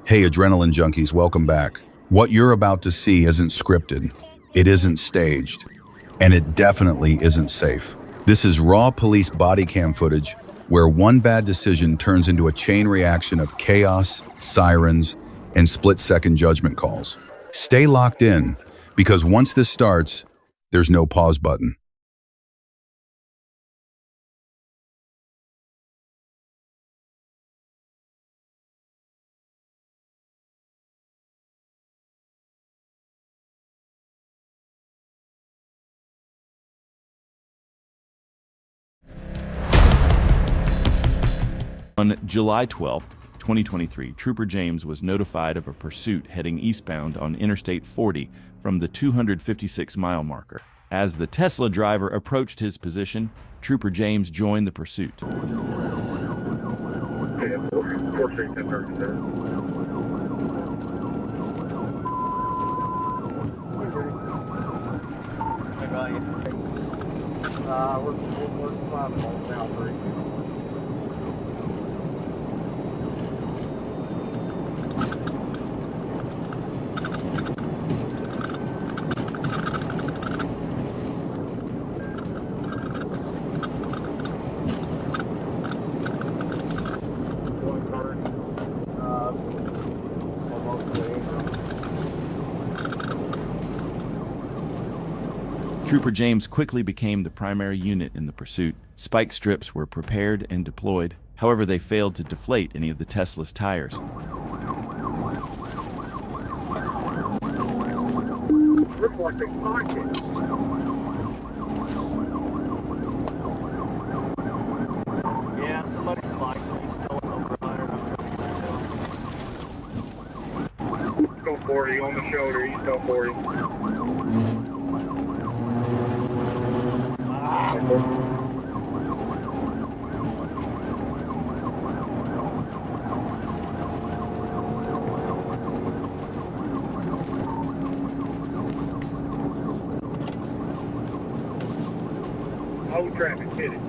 Hey, adrenaline junkies, welcome back. What you're about to see isn't scripted, it isn't staged, and it definitely isn't safe. This is raw police body cam footage where one bad decision turns into a chain reaction of chaos, sirens, and split-second judgment calls. Stay locked in, because once this starts, there's no pause button. On July 12, 2023, Trooper James was notified of a pursuit heading eastbound on Interstate 40 from the 256-mile marker. As the Tesla driver approached his position, Trooper James joined the pursuit. Trooper James quickly became the primary unit in the pursuit. Spike strips were prepared and deployed. However, they failed to deflate any of the Tesla's tires. Looks like they spiked it. Yeah, somebody spiked it. He's still on the rider. Go 40 on the shoulder. He's still 40. Whole traffic hit it.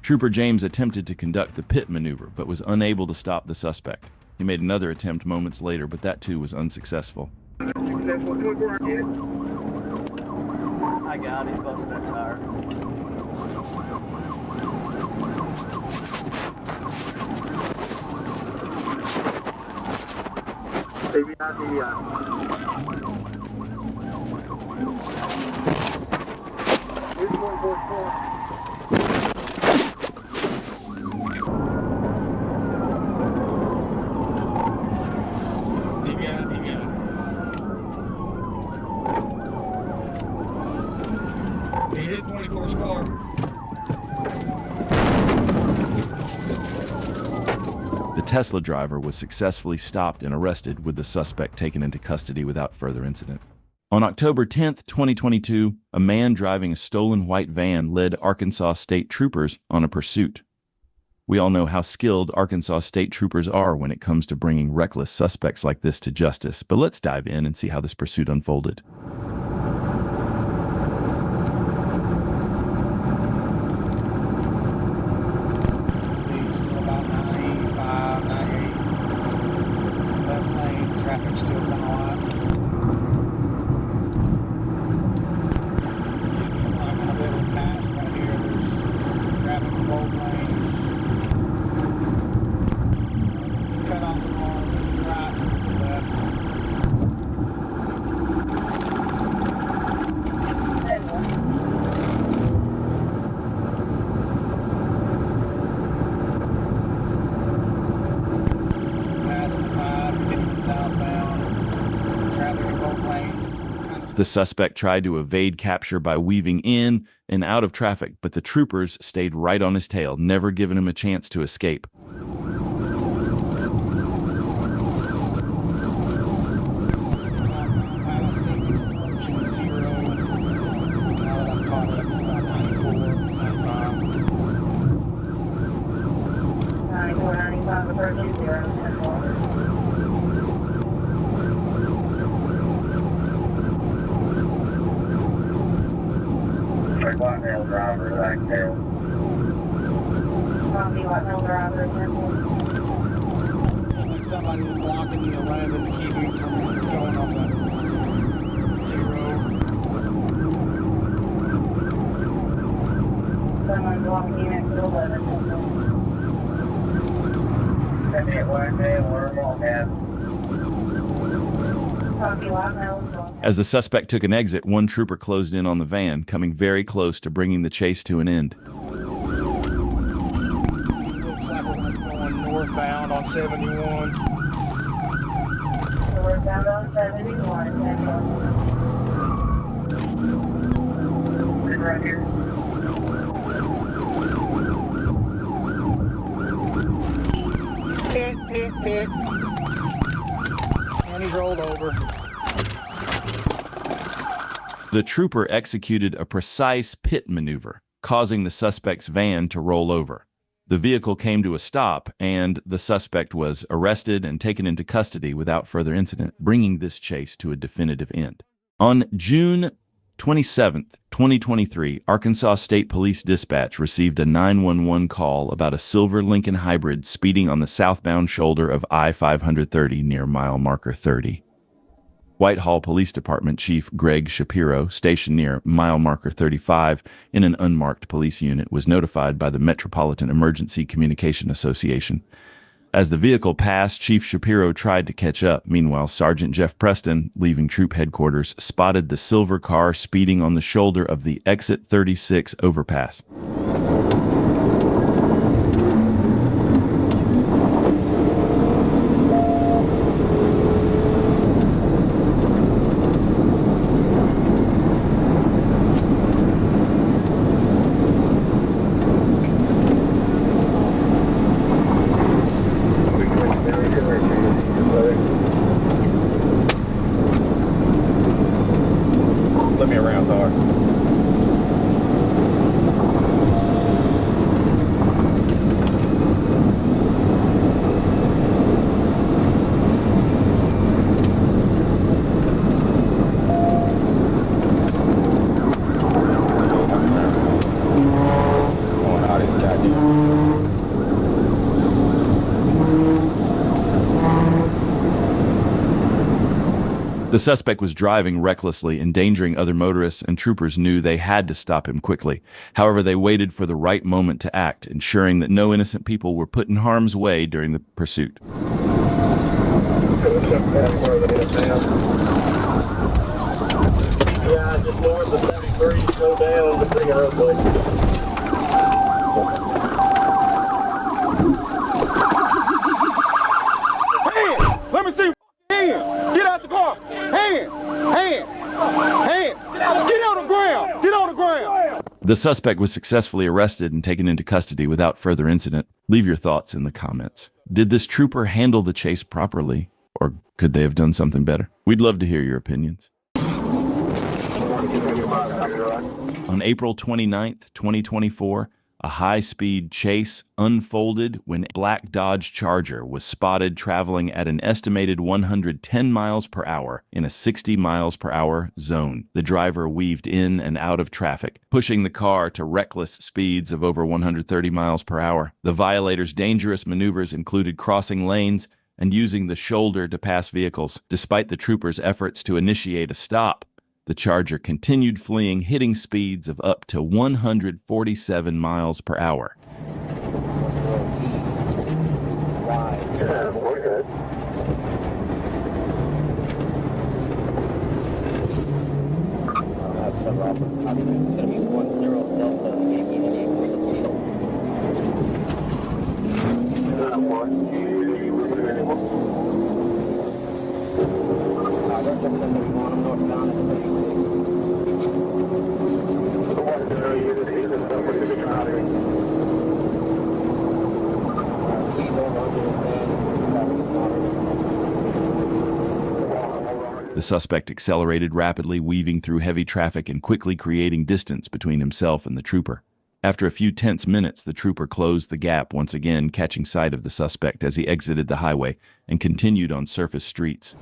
Trooper James attempted to conduct the pit maneuver, but was unable to stop the suspect. He made another attempt moments later, but that too was unsuccessful. I got it, busting that tire. Maybe not the, here's 144. He hit 24's car. The Tesla driver was successfully stopped and arrested, with the suspect taken into custody without further incident. On October 10, 2022, a man driving a stolen white van led Arkansas State Troopers on a pursuit. We all know how skilled Arkansas State Troopers are when it comes to bringing reckless suspects like this to justice, but let's dive in and see how this pursuit unfolded. The suspect tried to evade capture by weaving in and out of traffic, but the troopers stayed right on his tail, never giving him a chance to escape. Whitetail driver, like tail. Copy, Whitetail driver, example. Like somebody was blocking the 11 to keep him from going on the 0. Someone blocking you next to 11. That's it, Whitetail, we're going to Copy, Whitetail. As the suspect took an exit, one trooper closed in on the van, coming very close to bringing the chase to an end. Looks like we're going northbound on 71. Northbound on 71, example. right here. Hit. And he's rolled over. The trooper executed a precise pit maneuver, causing the suspect's van to roll over. The vehicle came to a stop, and the suspect was arrested and taken into custody without further incident, bringing this chase to a definitive end. On June 27, 2023, Arkansas State Police Dispatch received a 911 call about a silver Lincoln hybrid speeding on the southbound shoulder of I-530 near mile marker 30. Whitehall Police Department Chief Greg Shapiro, stationed near mile marker 35 in an unmarked police unit, was notified by the Metropolitan Emergency Communication Association. As the vehicle passed, Chief Shapiro tried to catch up. Meanwhile, Sergeant Jeff Preston, leaving troop headquarters, spotted the silver car speeding on the shoulder of the Exit 36 overpass. Let me around, sorry. The suspect was driving recklessly, endangering other motorists, and troopers knew they had to stop him quickly. However, they waited for the right moment to act, ensuring that no innocent people were put in harm's way during the pursuit. Yeah, just north of 73, slow down, the big roadway. Hands! Let me see hands! Get out the car! Hands! Get on the ground! Get on the ground! The suspect was successfully arrested and taken into custody without further incident. Leave your thoughts in the comments. Did this trooper handle the chase properly, or could they have done something better? We'd love to hear your opinions. On April 29th, 2024, a high-speed chase unfolded when a black Dodge Charger was spotted traveling at an estimated 110 miles per hour in a 60 miles per hour zone. The driver weaved in and out of traffic, pushing the car to reckless speeds of over 130 miles per hour. The violator's dangerous maneuvers included crossing lanes and using the shoulder to pass vehicles. Despite the trooper's efforts to initiate a stop, the Charger continued fleeing, hitting speeds of up to 147 miles per hour. Yeah, we're good. The suspect accelerated rapidly, weaving through heavy traffic and quickly creating distance between himself and the trooper. After a few tense minutes, the trooper closed the gap, once again catching sight of the suspect as he exited the highway and continued on surface streets.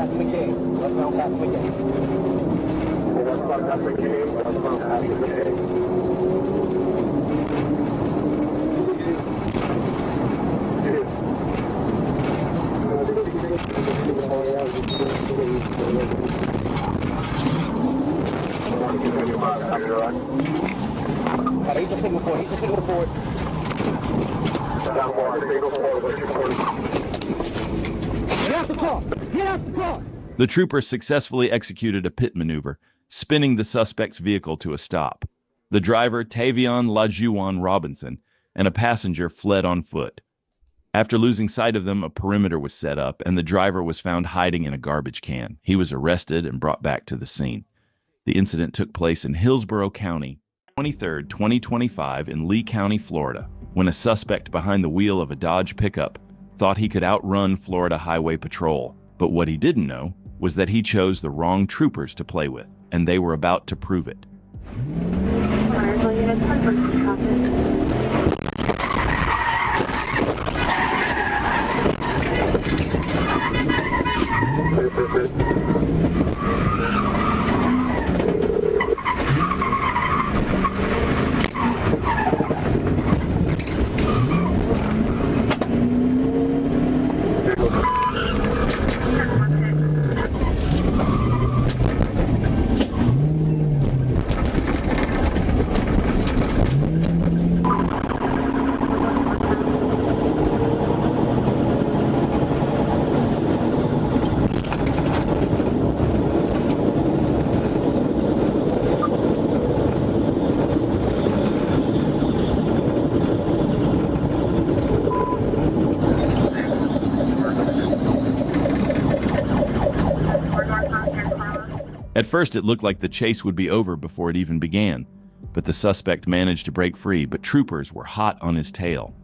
Captain McKay. Westbound Captain McKay. Westbound Captain McKay. Westbound Captain McKay. He's a signal forward. He's a signal forward. Down forward. Signal forward. What's your forward? Get out the car! Get out the car! The troopers successfully executed a pit maneuver, spinning the suspect's vehicle to a stop. The driver, Tavion Lajuan Robinson, and a passenger fled on foot. After losing sight of them, a perimeter was set up, and the driver was found hiding in a garbage can. He was arrested and brought back to the scene. The incident took place in Hillsborough County, 23rd, 2025 in Lee County, Florida, when a suspect behind the wheel of a Dodge pickup thought he could outrun Florida Highway Patrol. But what he didn't know was that he chose the wrong troopers to play with, and they were about to prove it. At first, it looked like the chase would be over before it even began, but the suspect managed to break free, but troopers were hot on his tail.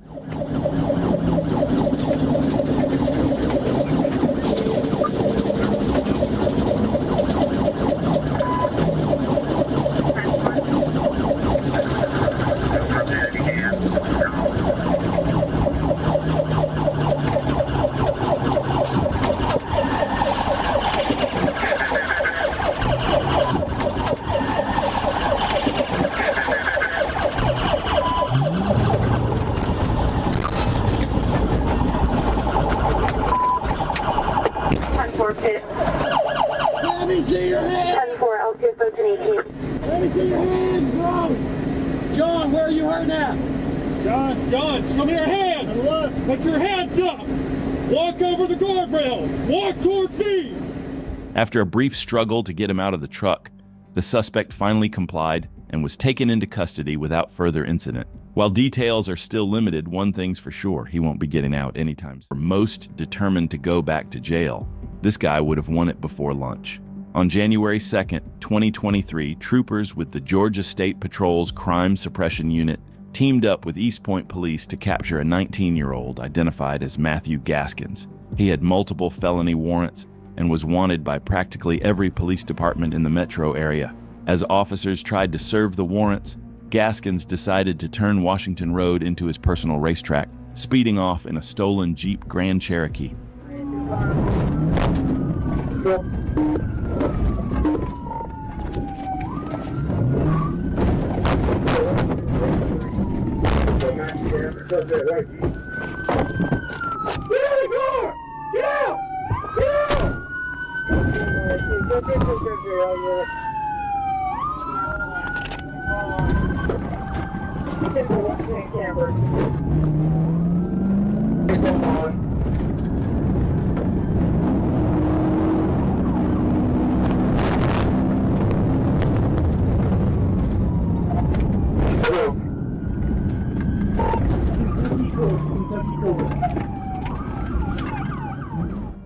Let me see your hand! 10-4, L2, 1318. Let me see your hand, bro! John, where are you hurting at? John, show me your hands. Put your hands up. Walk over the guardrail. Walk towards me. After a brief struggle to get him out of the truck, the suspect finally complied and was taken into custody without further incident. While details are still limited, one thing's for sure, he won't be getting out anytime soon. Most determined to go back to jail, this guy would have won it before lunch. On January 2nd, 2023, troopers with the Georgia State Patrol's Crime Suppression Unit teamed up with East Point Police to capture a 19-year-old identified as Matthew Gaskins. He had multiple felony warrants and was wanted by practically every police department in the metro area. As officers tried to serve the warrants, Gaskins decided to turn Washington Road into his personal racetrack, speeding off in a stolen Jeep Grand Cherokee.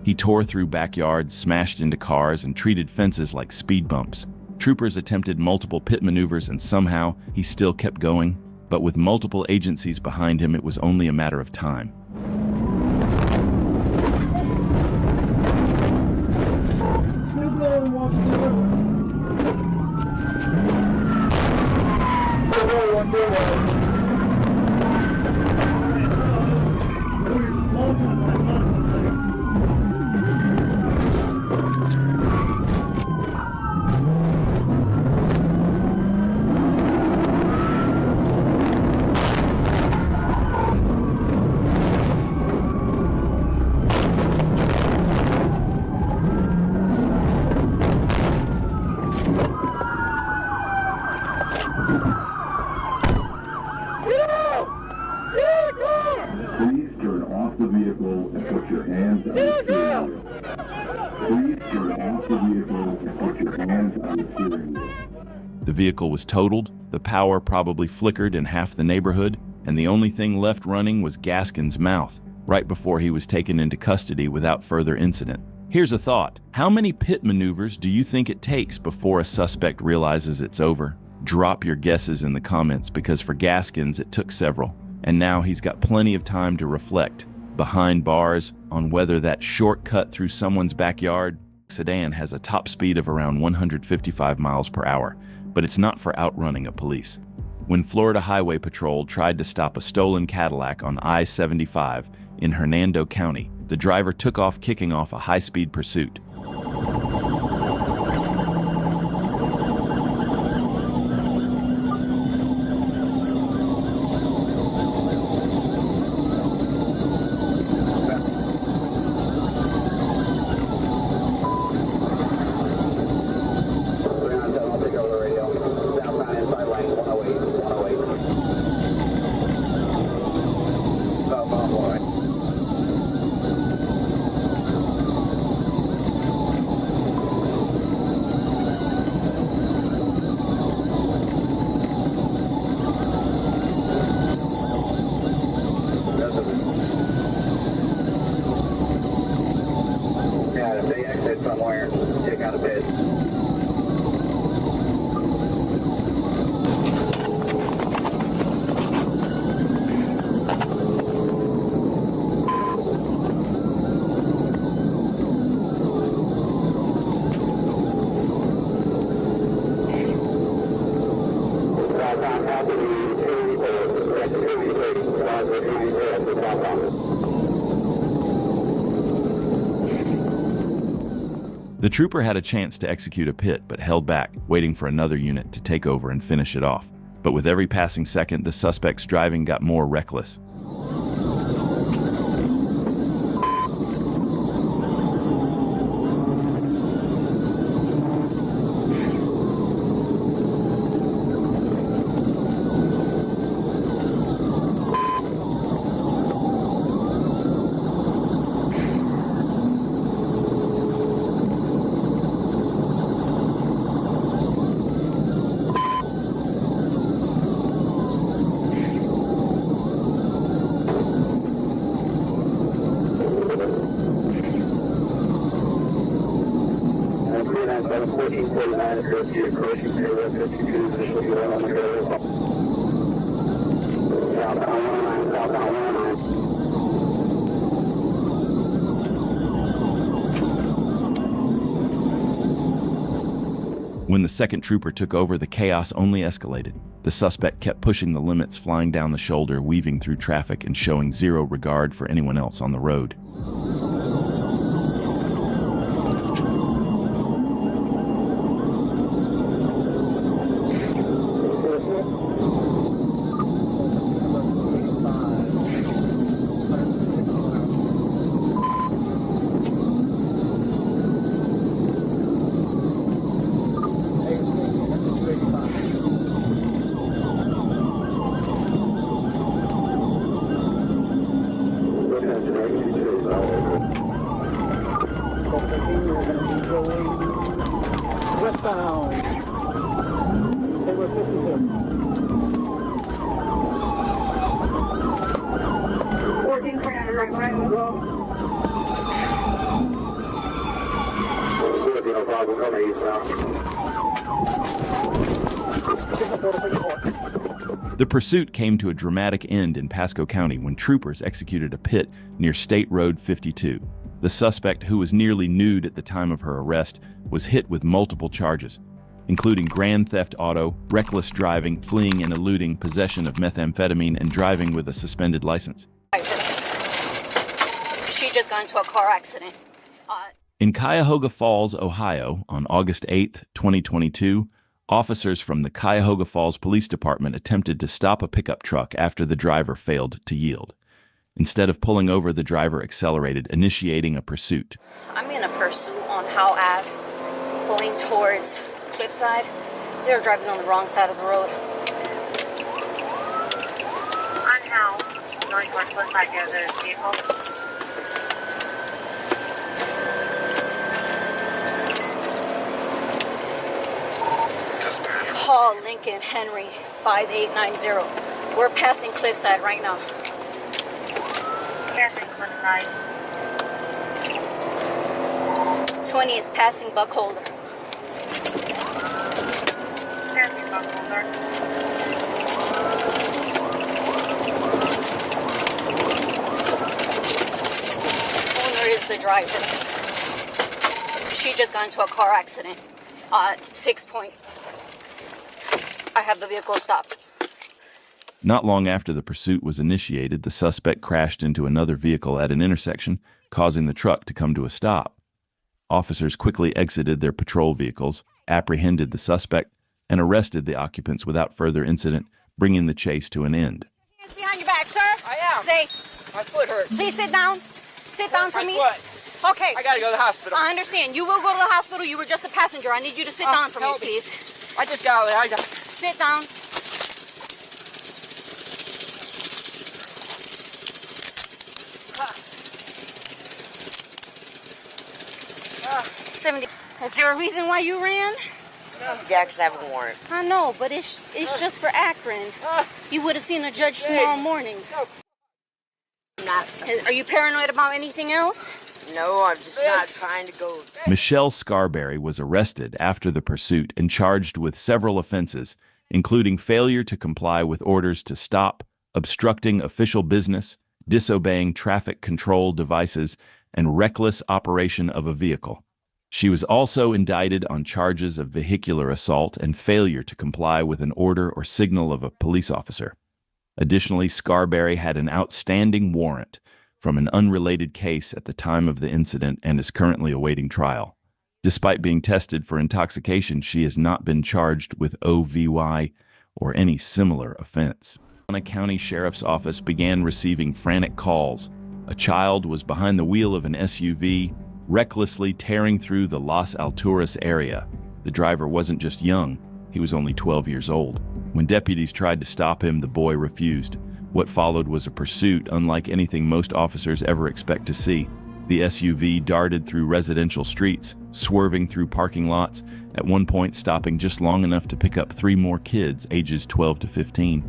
He tore through backyards, smashed into cars, and treated fences like speed bumps. Troopers attempted multiple pit maneuvers, and somehow he still kept going. But with multiple agencies behind him, it was only a matter of time. vehicle and put your hands on the steering wheel. Please turn off the vehicle and put your hands on the steering wheel. The vehicle was totaled, the power probably flickered in half the neighborhood, and the only thing left running was Gaskin's mouth, right before he was taken into custody without further incident. Here's a thought. How many pit maneuvers do you think it takes before a suspect realizes it's over? Drop your guesses in the comments, because for Gaskins it took several, and now he's got plenty of time to reflect behind bars on whether that shortcut through someone's backyard sedan has a top speed of around 155 miles per hour, but it's not for outrunning a police. When Florida Highway Patrol tried to stop a stolen Cadillac on I-75 in Hernando County, the driver took off, kicking off a high-speed pursuit. Somewhere, check out a bit. The trooper had a chance to execute a pit, but held back, waiting for another unit to take over and finish it off. But with every passing second, the suspect's driving got more reckless. When the second trooper took over, the chaos only escalated. The suspect kept pushing the limits, flying down the shoulder, weaving through traffic, and showing zero regard for anyone else on the road. Westbound. Over 52. 14 Fernando, right, The pursuit came to a dramatic end in Pasco County when troopers executed a pit near State Road 52. The suspect, who was nearly nude at the time of her arrest, was hit with multiple charges, including grand theft auto, reckless driving, fleeing and eluding, possession of methamphetamine, and driving with a suspended license. She just got into a car accident. In Cuyahoga Falls, Ohio, on August 8, 2022, officers from the Cuyahoga Falls Police Department attempted to stop a pickup truck after the driver failed to yield. Instead of pulling over, the driver accelerated, initiating a pursuit. I'm in a pursuit on Howe Ave, going towards Cliffside. They were driving on the wrong side of the road. On Howe, going towards Cliffside, there's a vehicle. Paul Lincoln Henry 5890. We're passing Cliffside right now. Passing Cliffside. 20 is passing Buckholder. Passing Buckholder. Owner is the driver. She just got into a car accident. 6 Point. I have the vehicle stopped. Not long after the pursuit was initiated, the suspect crashed into another vehicle at an intersection, causing the truck to come to a stop. Officers quickly exited their patrol vehicles, apprehended the suspect, and arrested the occupants without further incident, bringing the chase to an end. Hands behind your back, sir. I am. Stay. My foot hurts. Please sit down. Sit down for me. Foot. Okay. I gotta go to the hospital. I understand. You will go to the hospital. You were just a passenger. I need you to sit down for me, help me. please. I just got out of there. Sit down. 70. Is there a reason why you ran? Yeah, 'cause I have a warrant. I know, but it's just for Akron. You would have seen a judge tomorrow morning. Are you paranoid about anything else? No, I'm just not trying to go. Michelle Scarberry was arrested after the pursuit and charged with several offenses, including failure to comply with orders to stop, obstructing official business, disobeying traffic control devices, and reckless operation of a vehicle. She was also indicted on charges of vehicular assault and failure to comply with an order or signal of a police officer. Additionally, Scarberry had an outstanding warrant from an unrelated case at the time of the incident and is currently awaiting trial. Despite being tested for intoxication, she has not been charged with OVY or any similar offense. The County Sheriff's Office began receiving frantic calls. A child was behind the wheel of an SUV, recklessly tearing through the Las Alturas area. The driver wasn't just young, he was only 12 years old. When deputies tried to stop him, the boy refused. What followed was a pursuit unlike anything most officers ever expect to see. The SUV darted through residential streets, swerving through parking lots, at one point stopping just long enough to pick up 3 more kids ages 12 to 15.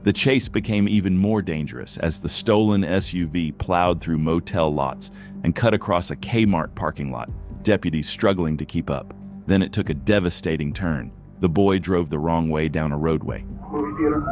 The chase became even more dangerous as the stolen SUV plowed through motel lots and cut across a Kmart parking lot, deputies struggling to keep up. Then it took a devastating turn. The boy drove the wrong way down a roadway. Movie theater.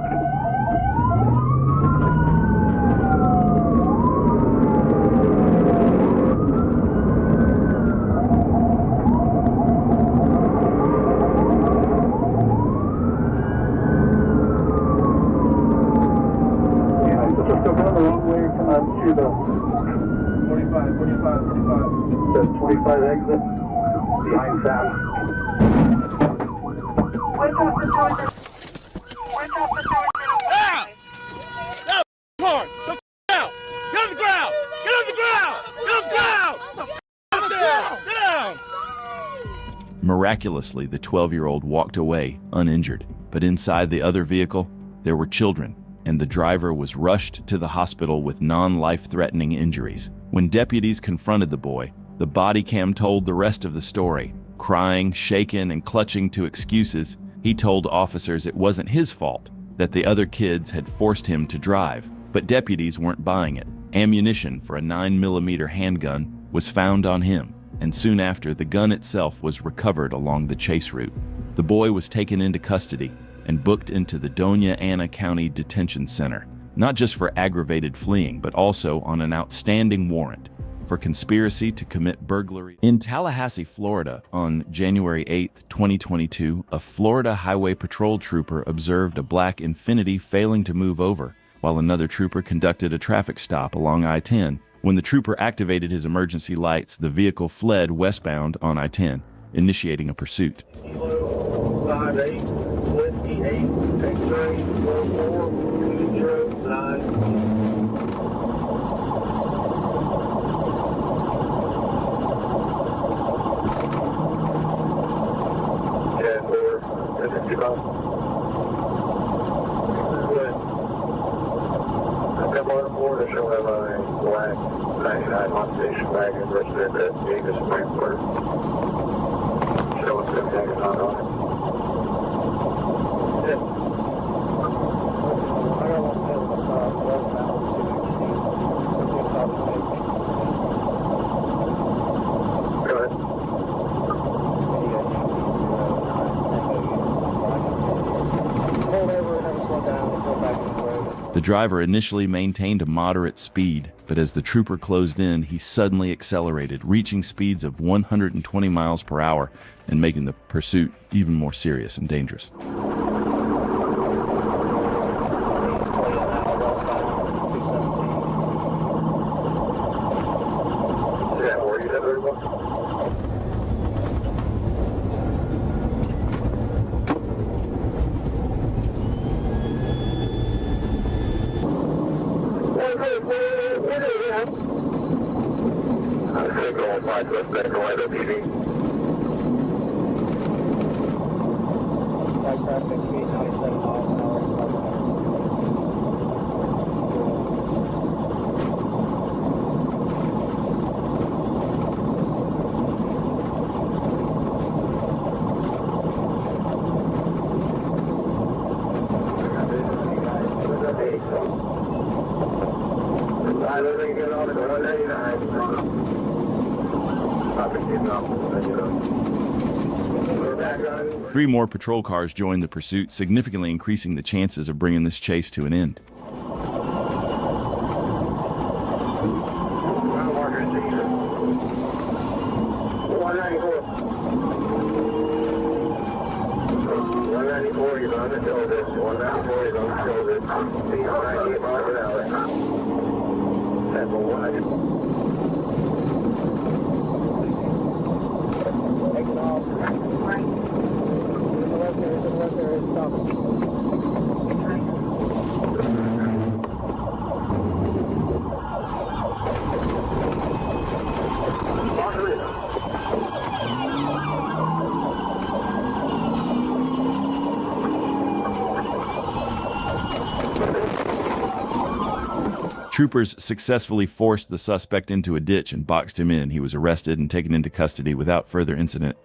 To the 45. Says 25 exit behind Sam. Which officer? Which officer? Hard! Down! Get on the ground! Get on the ground! Get on the ground! Get on the ground! Get down! Miraculously, the 12-year-old walked away, uninjured. But inside the other vehicle, there were children, and the driver was rushed to the hospital with non-life-threatening injuries. When deputies confronted the boy, the body cam told the rest of the story. Crying, shaken, and clutching to excuses, he told officers it wasn't his fault, that the other kids had forced him to drive. But deputies weren't buying it. Ammunition for a 9mm handgun was found on him, and soon after, the gun itself was recovered along the chase route. The boy was taken into custody and booked into the Doña Ana County Detention Center. not just for aggravated fleeing, but also on an outstanding warrant for conspiracy to commit burglary. In Tallahassee, Florida, on January 8, 2022, a Florida Highway Patrol trooper observed a black Infiniti failing to move over, while another trooper conducted a traffic stop along I-10. When the trooper activated his emergency lights, the vehicle fled westbound on I-10, initiating a pursuit. Kilo 58, Whiskey 8, X-ray 44, 209. They're showing a black 99 Hot Station wagon resident at Davis Frankfurt. Showing some tagging on it. Yeah. I got one Go ahead. Hold over and never slow down and go back to the road. The driver initially maintained a moderate speed, but as the trooper closed in, he suddenly accelerated, reaching speeds of 120 miles per hour and making the pursuit even more serious and dangerous. Three more patrol cars joined the pursuit, significantly increasing the chances of bringing this chase to an end. Troopers successfully forced the suspect into a ditch and boxed him in. He was arrested and taken into custody without further incident,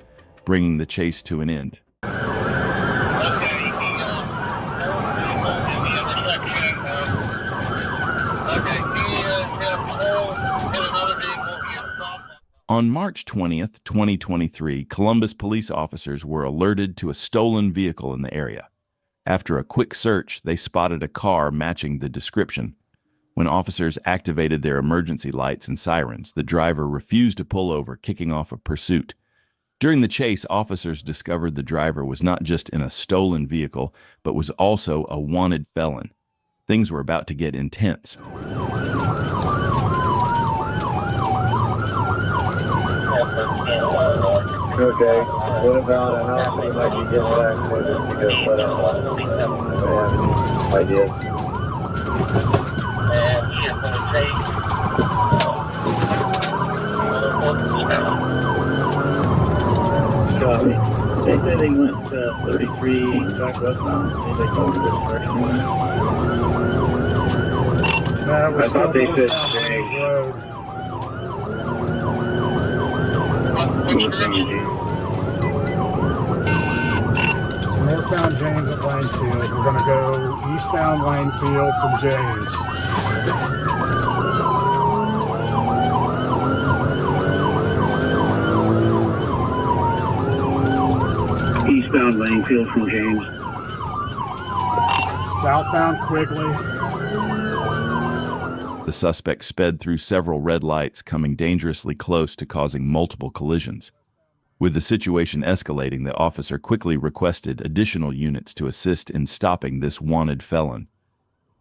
bringing the chase to an end. On March 20th, 2023, Columbus police officers were alerted to a stolen vehicle in the area. After a quick search, they spotted a car matching the description. When officers activated their emergency lights and sirens, the driver refused to pull over, kicking off a pursuit. During the chase, officers discovered the driver was not just in a stolen vehicle, but was also a wanted felon. Things were about to get intense. Okay, what about an officer might be getting back for this because I have ideas. And he is going to take Copy. They said they went 33 back westbound. Did they go to this direction? I thought they said Northbound James at Lanefield. We're going to go eastbound Lanefield from James. Eastbound Lanefield from James. Southbound Quigley. The suspect sped through several red lights, coming dangerously close to causing multiple collisions. With the situation escalating, the officer quickly requested additional units to assist in stopping this wanted felon.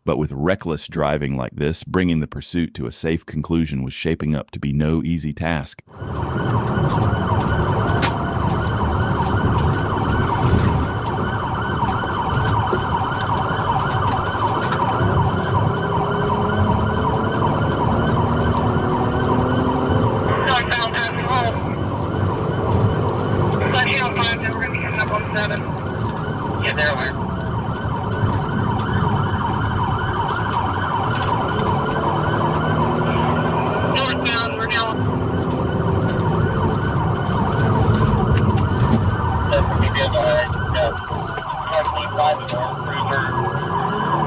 But with reckless driving like this, bringing the pursuit to a safe conclusion was shaping up to be no easy task. Yeah, they're aware. Northbound, we're now.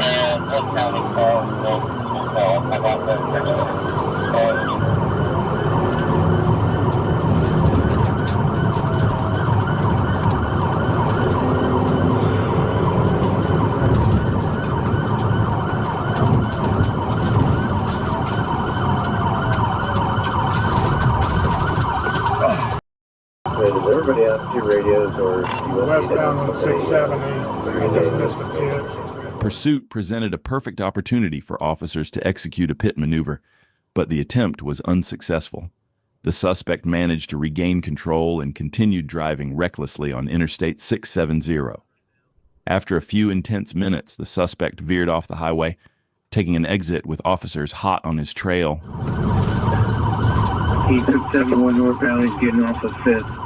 And one county car, I got that. Does everybody have 2 radios or Westbound on 670. I just missed a pit. Pursuit presented a perfect opportunity for officers to execute a pit maneuver, but the attempt was unsuccessful. The suspect managed to regain control and continued driving recklessly on Interstate 670. After a few intense minutes, the suspect veered off the highway, taking an exit with officers hot on his trail. He took 71 northbound, he's getting off of 5th.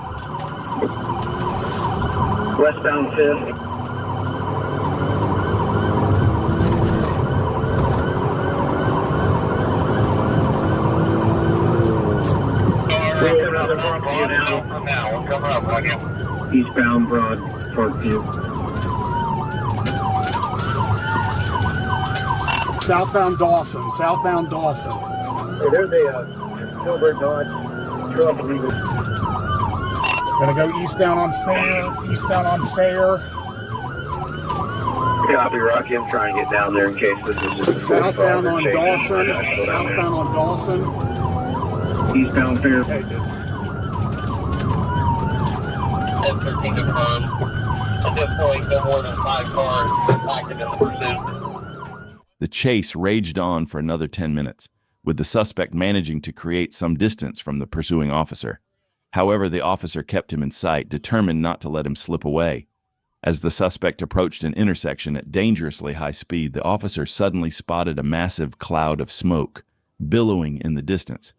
Westbound 5th. We're coming up on you. Eastbound Broad, Parkview. Southbound Dawson. Southbound Dawson. Hey, there's a silver Dodge truck leaving. Gonna go eastbound on Fair. Eastbound on Fair. Copy, Rocky. I'm trying to get down there in case this is just Southbound on Dawson. Southbound on Dawson. Eastbound Fair. Hey, dude. 1013 confirmed. At this point, no more than 5 cars active in the pursuit. The chase raged on for another 10 minutes, with the suspect managing to create some distance from the pursuing officer. However, the officer kept him in sight, determined not to let him slip away. As the suspect approached an intersection at dangerously high speed, the officer suddenly spotted a massive cloud of smoke billowing in the distance.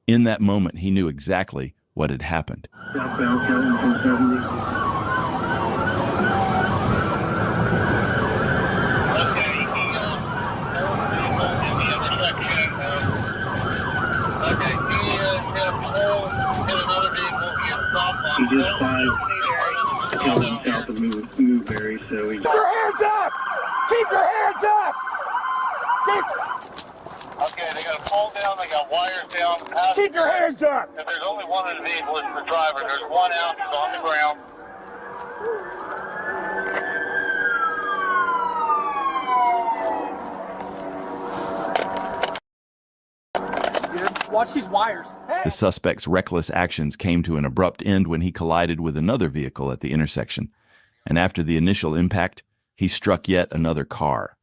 In that moment, he knew exactly what had happened. Southbound Kelton 270. He just 5 Kelton south of Newberry, so he... Keep your hands up! Keep your hands up! Okay, they got a pole down, they got wires down. Keep your hands up! If there's only one in the vehicle, it's the driver. There's one out, he's on the ground. Watch these wires. The suspect's reckless actions came to an abrupt end when he collided with another vehicle at the intersection, and after the initial impact, he struck yet another car.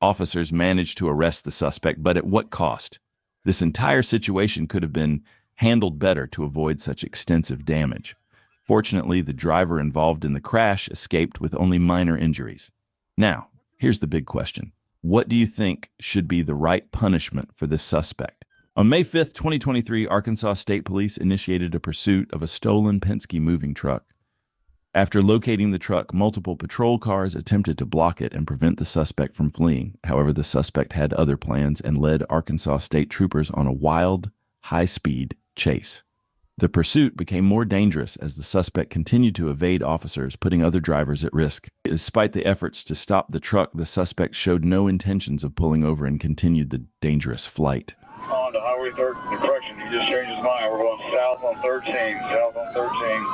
Officers managed to arrest the suspect, but at what cost? This entire situation could have been handled better to avoid such extensive damage. Fortunately, the driver involved in the crash escaped with only minor injuries. Now, here's the big question. What do you think should be the right punishment for this suspect? On May 5th, 2023, Arkansas State Police initiated a pursuit of a stolen Penske moving truck. After locating the truck, multiple patrol cars attempted to block it and prevent the suspect from fleeing. However, the suspect had other plans and led Arkansas State troopers on a wild, high-speed chase. The pursuit became more dangerous as the suspect continued to evade officers, putting other drivers at risk. Despite the efforts to stop the truck, the suspect showed no intentions of pulling over and continued the dangerous flight. On to Highway 13, correction, he just changed his mind. We're going south on 13, south on 13.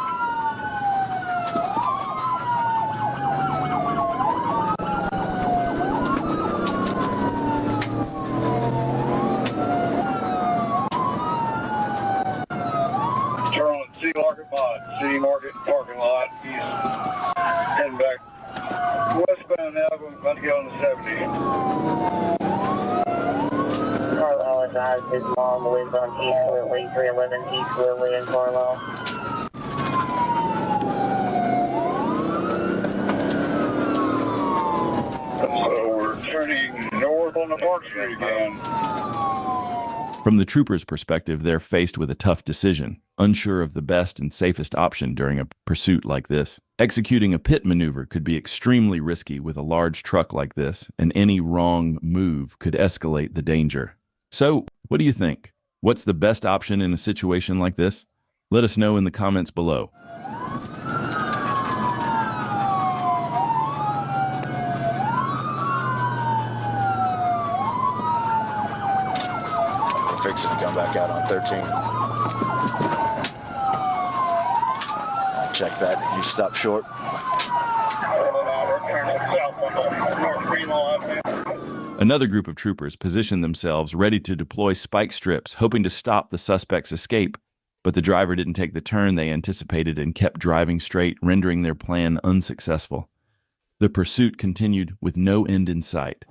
Market lot, City Market parking lot. He's heading back westbound now, about to get on the 70. Carlisle advised his mom lives on East Whitley, 311 East Whitley in Carlisle. So we're turning north on the Park Street again. From the troopers' perspective, they're faced with a tough decision, unsure of the best and safest option during a pursuit like this. Executing a pit maneuver could be extremely risky with a large truck like this, and any wrong move could escalate the danger. So, what do you think? What's the best option in a situation like this? Let us know in the comments below. Fixing to come back out on 13. Check that. You stopped short. Another group of troopers positioned themselves ready to deploy spike strips, hoping to stop the suspect's escape. But the driver didn't take the turn they anticipated and kept driving straight, rendering their plan unsuccessful. The pursuit continued with no end in sight.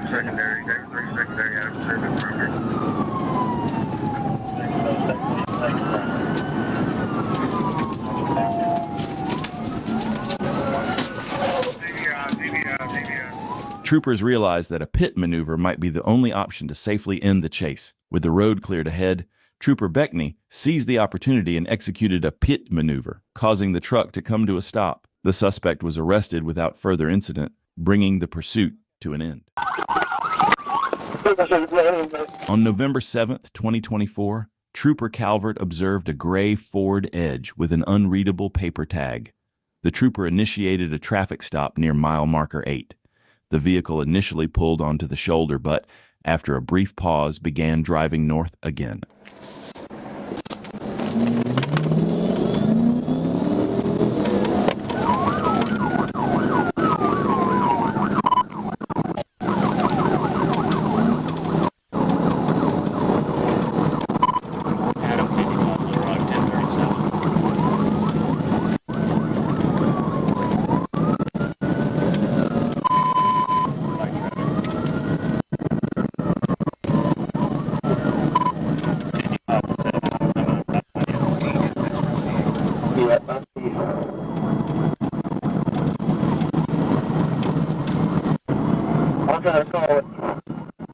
Secondary, next 3 secondary out of service number. Troopers realized that a pit maneuver might be the only option to safely end the chase. With the road cleared ahead, Trooper Beckney seized the opportunity and executed a pit maneuver, causing the truck to come to a stop. The suspect was arrested without further incident, bringing the pursuit to an end. On November 7th, 2024, Trooper Calvert observed a gray Ford Edge with an unreadable paper tag. The trooper initiated a traffic stop near mile marker 8. The vehicle initially pulled onto the shoulder, but after a brief pause, began driving north again.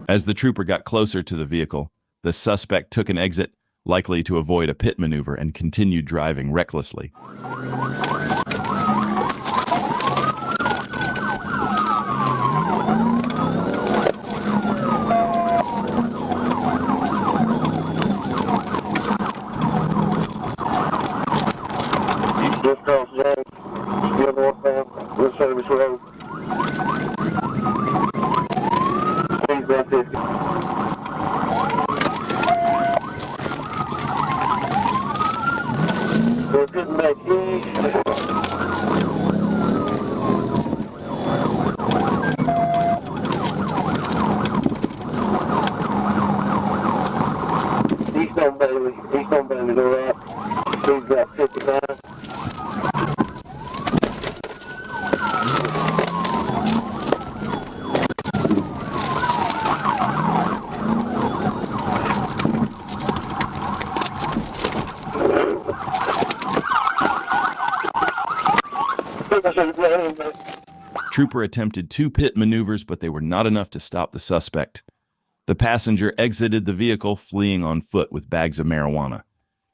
As the trooper got closer to the vehicle, the suspect took an exit, likely to avoid a pit maneuver, and continued driving recklessly. Trooper attempted 2 pit maneuvers, but they were not enough to stop the suspect. The passenger exited the vehicle, fleeing on foot with bags of marijuana.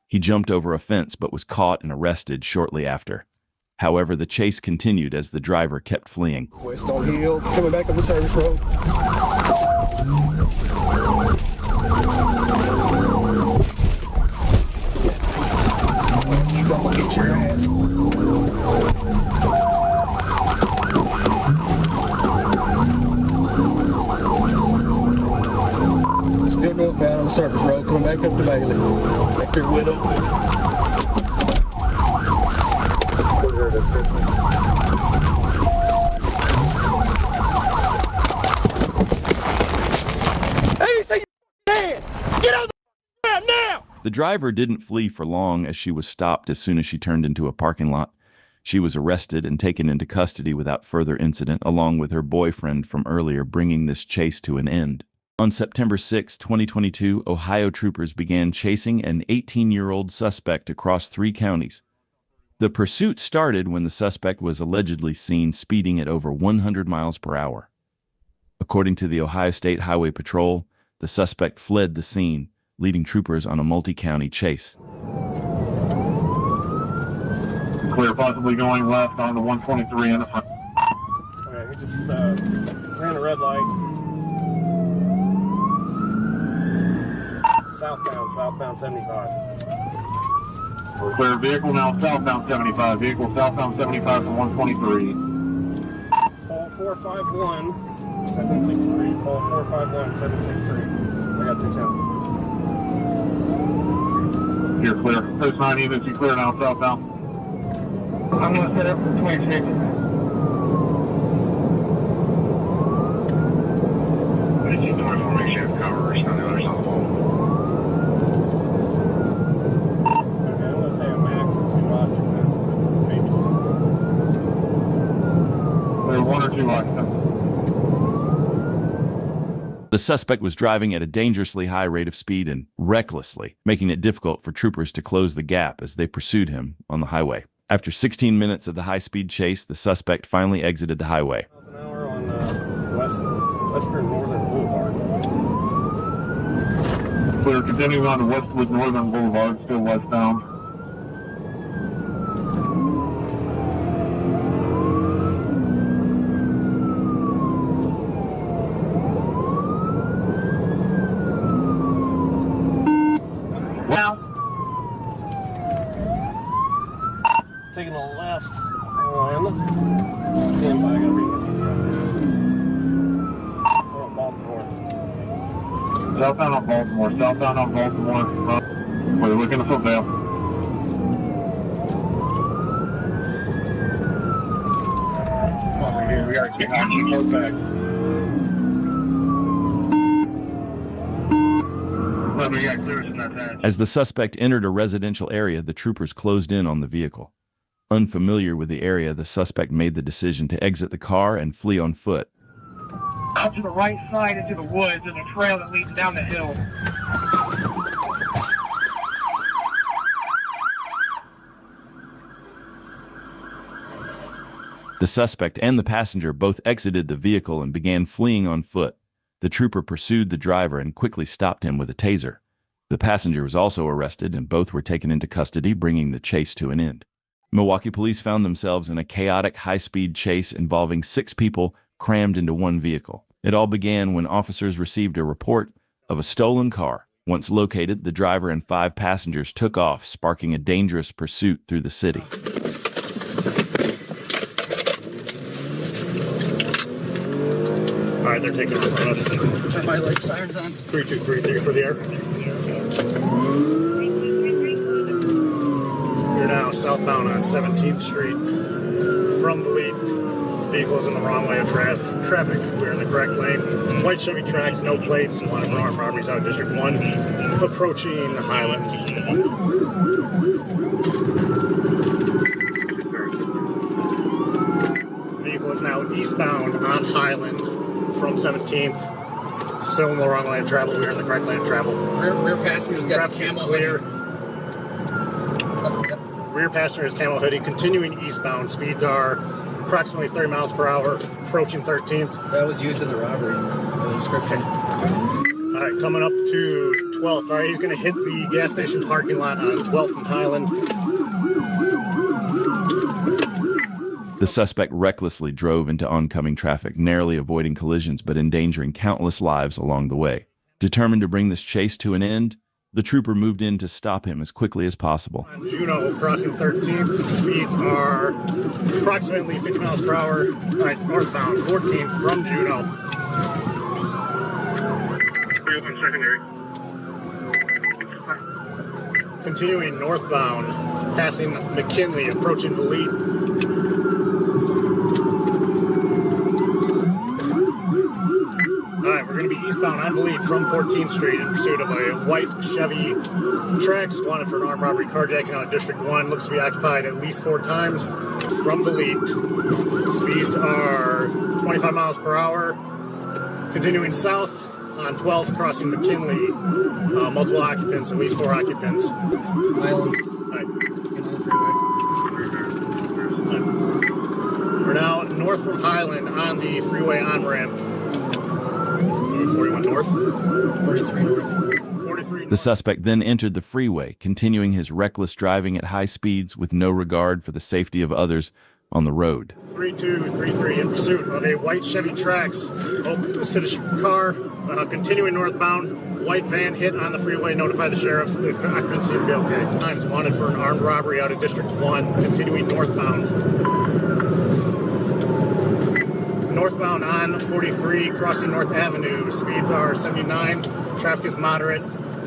He jumped over a fence but was caught and arrested shortly after. However, the chase continued as the driver kept fleeing. West on Hill, coming back up the service road. You gonna get your ass. Still northbound on the surface road, coming back up to Bailey. Back there with them. Hey, say your hands! Get on the ground now! The driver didn't flee for long as she was stopped as soon as she turned into a parking lot. She was arrested and taken into custody without further incident, along with her boyfriend from earlier, bringing this chase to an end. On September 6, 2022, Ohio troopers began chasing an 18-year-old suspect across 3 counties. The pursuit started when the suspect was allegedly seen speeding at over 100 miles per hour. According to the Ohio State Highway Patrol, the suspect fled the scene, leading troopers on a multi-county chase. Clear, possibly going left on the 123 in the front. Okay, he just ran a red light. Southbound 75. We're clear. Vehicle now southbound 75. Vehicle southbound 75 from 123. Pole 451 763. Pole 451 763. I got 210. You're clear. Post 9 units, you clear now southbound. I'm going to set up for 26. Did you know if make sure you have coverage on the other side of the wall? Okay, I'm going to say a max of 2 occupants, but maybe 2. Clear 1 or 2 occupants. The suspect was driving at a dangerously high rate of speed and recklessly, making it difficult for troopers to close the gap as they pursued him on the highway. After 16 minutes of the high-speed chase, the suspect finally exited the highway. Miles an hour on Western Northern Boulevard. Clear, continuing on to Westwood Northern Boulevard, still westbound. Taking a left on. Stand by, I gotta read my GPS. We're on Baltimore. Southbound on Baltimore. Southbound on Baltimore. We're looking to Football. Come on, right here. We gotta keep action close back. We got clearance in that patch. As the suspect entered a residential area, the troopers closed in on the vehicle. Unfamiliar with the area, the suspect made the decision to exit the car and flee on foot. Out to the right side into the woods, there's a trail that leads down the hill. The suspect and the passenger both exited the vehicle and began fleeing on foot. The trooper pursued the driver and quickly stopped him with a taser. The passenger was also arrested and both were taken into custody, bringing the chase to an end. Milwaukee police found themselves in a chaotic high-speed chase involving 6 people crammed into one vehicle. It all began when officers received a report of a stolen car. Once located, the driver and 5 passengers took off, sparking a dangerous pursuit through the city. All right, they're taking off on us. Turn my light sirens on. 3233 for the air. We're now southbound on 17th Street. From the lead, vehicles in the wrong way of traffic. We're in the correct lane. White Chevy Trax, no plates. One of our properties out of District 1. Approaching Highland. Vehicle is now eastbound on Highland from 17th. Still in the wrong lane of travel. We're in the correct lane of travel. Rear passenger's got Traffic is camo clear. Rear passenger is camo hoodie. Continuing eastbound. Speeds are approximately 30 miles per hour. Approaching 13th. That was used in the robbery. The description. All right, coming up to 12th. All right, he's going to hit the gas station parking lot on 12th and Highland. The suspect recklessly drove into oncoming traffic, narrowly avoiding collisions but endangering countless lives along the way. Determined to bring this chase to an end, the trooper moved in to stop him as quickly as possible. On Juno, crossing 13th, speeds are approximately 50 miles per hour, right, northbound, 14th from Juno. Secondary. Continuing northbound, passing McKinley, approaching Valete. Alright, we're going to be eastbound on Valete from 14th Street in pursuit of a white Chevy Trax, wanted for an armed robbery carjacking out of District 1. Looks to be occupied at least 4 times. From Valete, speeds are 25 miles per hour. Continuing south on 12th, crossing McKinley. Multiple occupants, at least 4 occupants. Island. We're now north from Highland on the freeway on-ramp. 41 north. 43 north. 43 north. The suspect then entered the freeway, continuing his reckless driving at high speeds with no regard for the safety of others on the road. 3233 in pursuit of a white Chevy Trax. Opens to the car, continuing northbound. White van hit on the freeway, notify the sheriffs. The occupants seem to be okay. Times wanted for an armed robbery out of District 1, continuing northbound. Northbound on 43, crossing North Avenue. Speeds are 79. Traffic is moderate.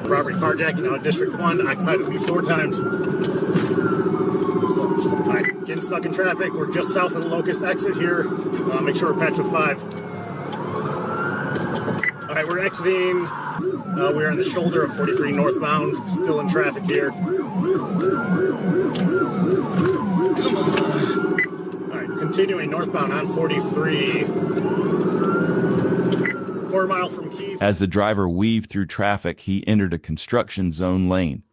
Robbery carjacking out of District 1, occupied at least 4 times. Alright, getting stuck in traffic. We're just south of the Locust exit here. Make sure we're patched with 5. Alright, we're exiting. We're on the shoulder of 43 northbound. Still in traffic here. Come on. Alright, continuing northbound on 43. Quarter mile from Keith. As the driver weaved through traffic, he entered a construction zone lane,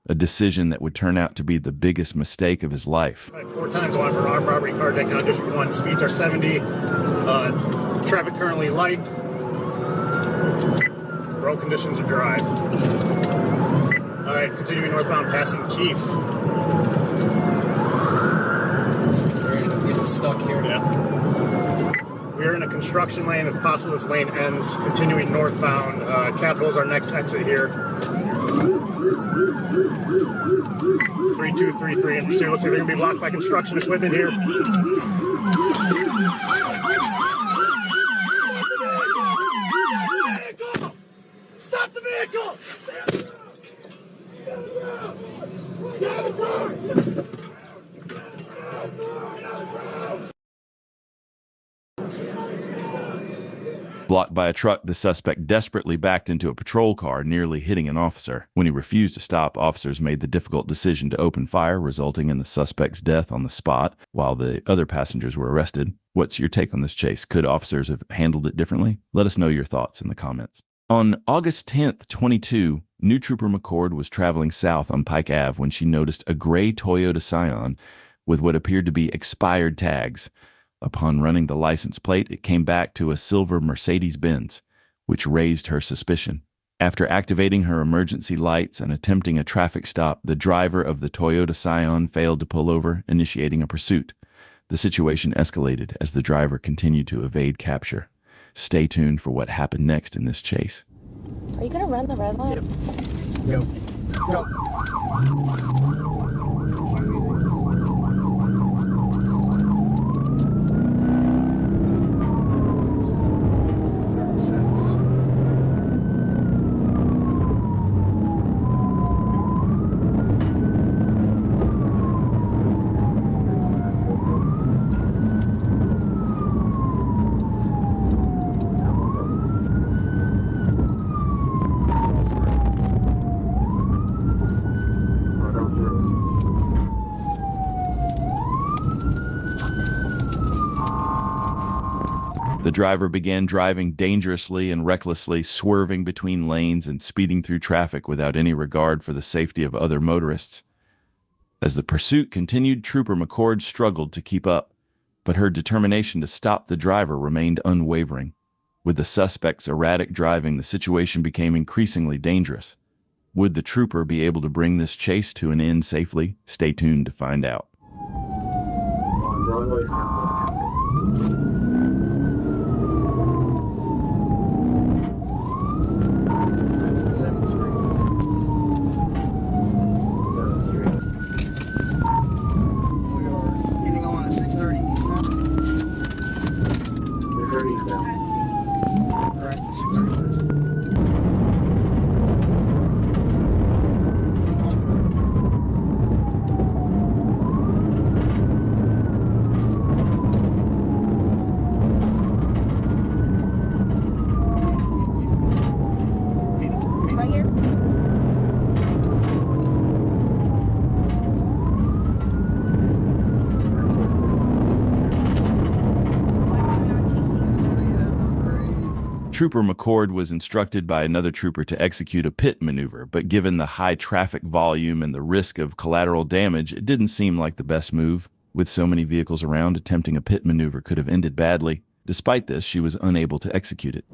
a decision that would turn out to be the biggest mistake of his life. 4 times wanted for an armed robbery carjacking out of District 1. Speeds are 70. Traffic currently light. Road conditions are dry. Alright, continuing northbound, passing Keith. We're going to end up getting stuck here. Yeah. We're in a construction lane. It's possible this lane ends. Continuing northbound. Capitol is our next exit here. 3233 in pursuit. Looks like they're going to be blocked by construction equipment here. Stop the vehicle! Blocked by a truck, the suspect desperately backed into a patrol car, nearly hitting an officer. When he refused to stop, officers made the difficult decision to open fire, resulting in the suspect's death on the spot, while the other passengers were arrested. What's your take on this chase? Could officers have handled it differently? Let us know your thoughts in the comments. On August 10th, 22, new Trooper McCord was traveling south on Pike Ave when she noticed a gray Toyota Scion with what appeared to be expired tags. Upon running the license plate, it came back to a silver Mercedes-Benz, which raised her suspicion. After activating her emergency lights and attempting a traffic stop, the driver of the Toyota Scion failed to pull over, initiating a pursuit. The situation escalated as the driver continued to evade capture. Stay tuned for what happened next in this chase. Are you gonna run the red light? Yep. The driver began driving dangerously and recklessly, swerving between lanes and speeding through traffic without any regard for the safety of other motorists. As the pursuit continued, Trooper McCord struggled to keep up, but her determination to stop the driver remained unwavering. With the suspect's erratic driving, the situation became increasingly dangerous. Would the trooper be able to bring this chase to an end safely? Stay tuned to find out. runway. Trooper McCord was instructed by another trooper to execute a pit maneuver, but given the high traffic volume and the risk of collateral damage, it didn't seem like the best move. With so many vehicles around, attempting a pit maneuver could have ended badly. Despite this, she was unable to execute it.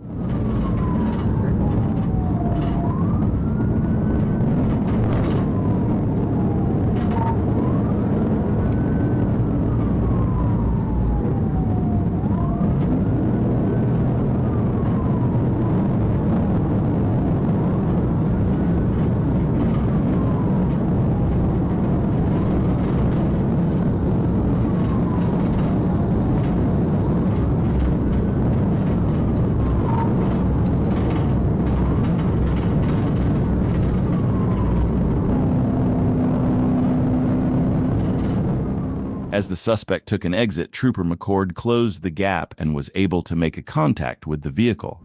As the suspect took an exit, Trooper McCord closed the gap and was able to make a contact with the vehicle.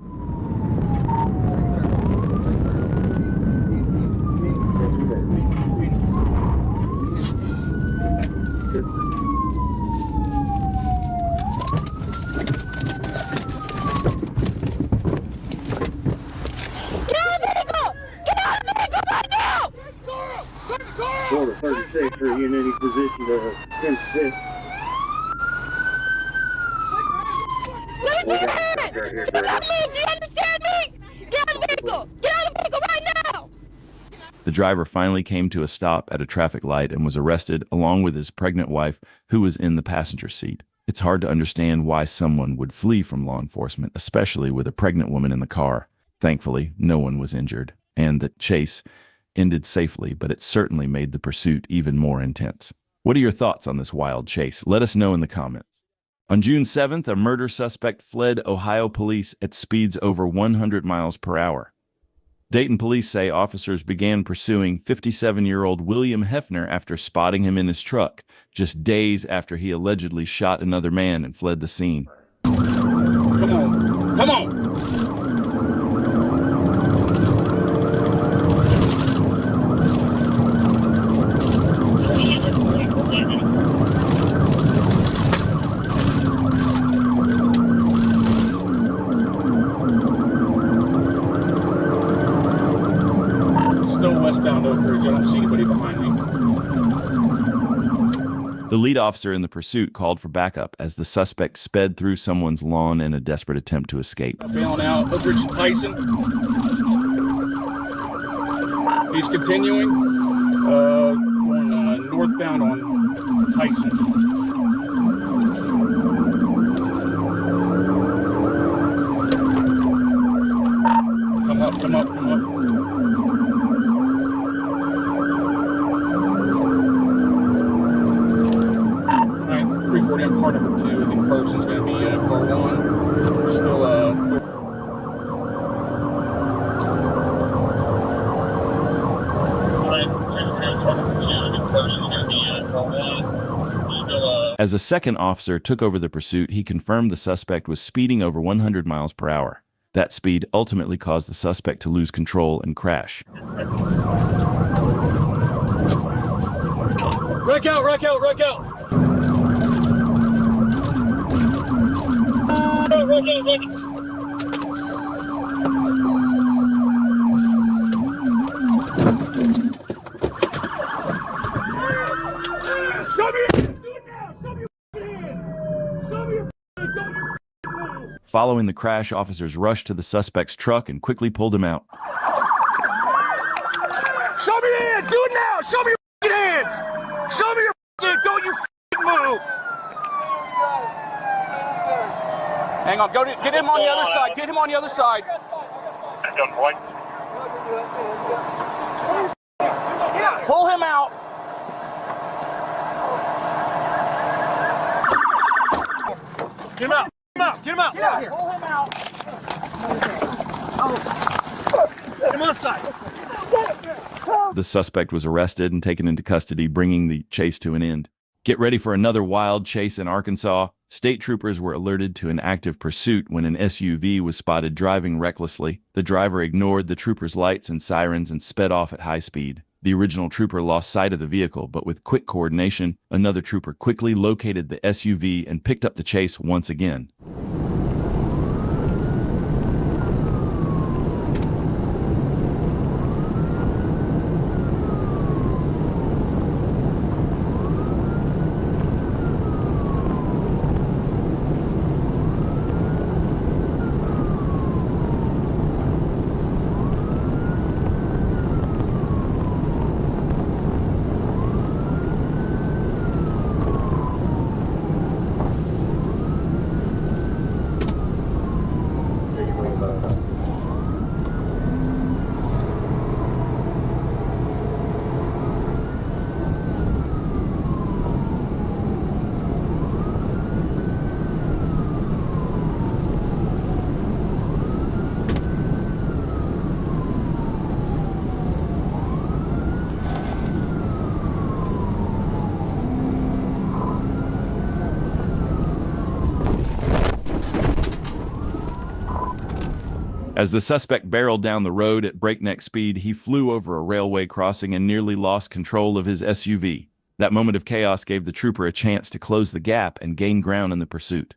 Florida 36, are you in any position to send assist? Get out of the vehicle! Get out of the vehicle! Get out of the vehicle right now! The driver finally came to a stop at a traffic light and was arrested along with his pregnant wife, who was in the passenger seat. It's hard to understand why someone would flee from law enforcement, especially with a pregnant woman in the car. Thankfully, no one was injured, and the chase ended safely, but it certainly made the pursuit even more intense. What are your thoughts on this wild chase? Let us know in the comments. On June 7th, a murder suspect fled Ohio police at speeds over 100 miles per hour. Dayton police say officers began pursuing 57-year-old William Hefner after spotting him in his truck, just days after he allegedly shot another man and fled the scene. Come on! Come on! Still westbound Oak Ridge. I don't see anybody behind me. The lead officer in the pursuit called for backup as the suspect sped through someone's lawn in a desperate attempt to escape. Bailing out. Oak Ridge and Tyson. He's continuing. Going northbound on Tyson. Come up, come up, come up. Alright, 340 on car number 2. I think person's going to be car 1. Still, As a second officer took over the pursuit, he confirmed the suspect was speeding over 100 miles per hour. That speed ultimately caused the suspect to lose control and crash. Wreck out, wreck out, wreck out! Wreck out, wreck out! Show me your hands! Do it now! Show me your hands! Show me your hands! Don't you move! Following the crash, officers rushed to the suspect's truck and quickly pulled him out. Show me your hands! Do it now! Show me your hands! Show me your hands! Don't you move! Hang on, get him on the other side. Get him on the other side. Gunpoint. Pull him out. Get him out. Get him out. Get out here. Pull him out. Get him on the side. The suspect was arrested and taken into custody, bringing the chase to an end. Get ready for another wild chase in Arkansas. State troopers were alerted to an active pursuit when an SUV was spotted driving recklessly. The driver ignored the troopers' lights and sirens and sped off at high speed. The original trooper lost sight of the vehicle, but with quick coordination, another trooper quickly located the SUV and picked up the chase once again. As the suspect barreled down the road at breakneck speed, he flew over a railway crossing and nearly lost control of his SUV. That moment of chaos gave the trooper a chance to close the gap and gain ground in the pursuit.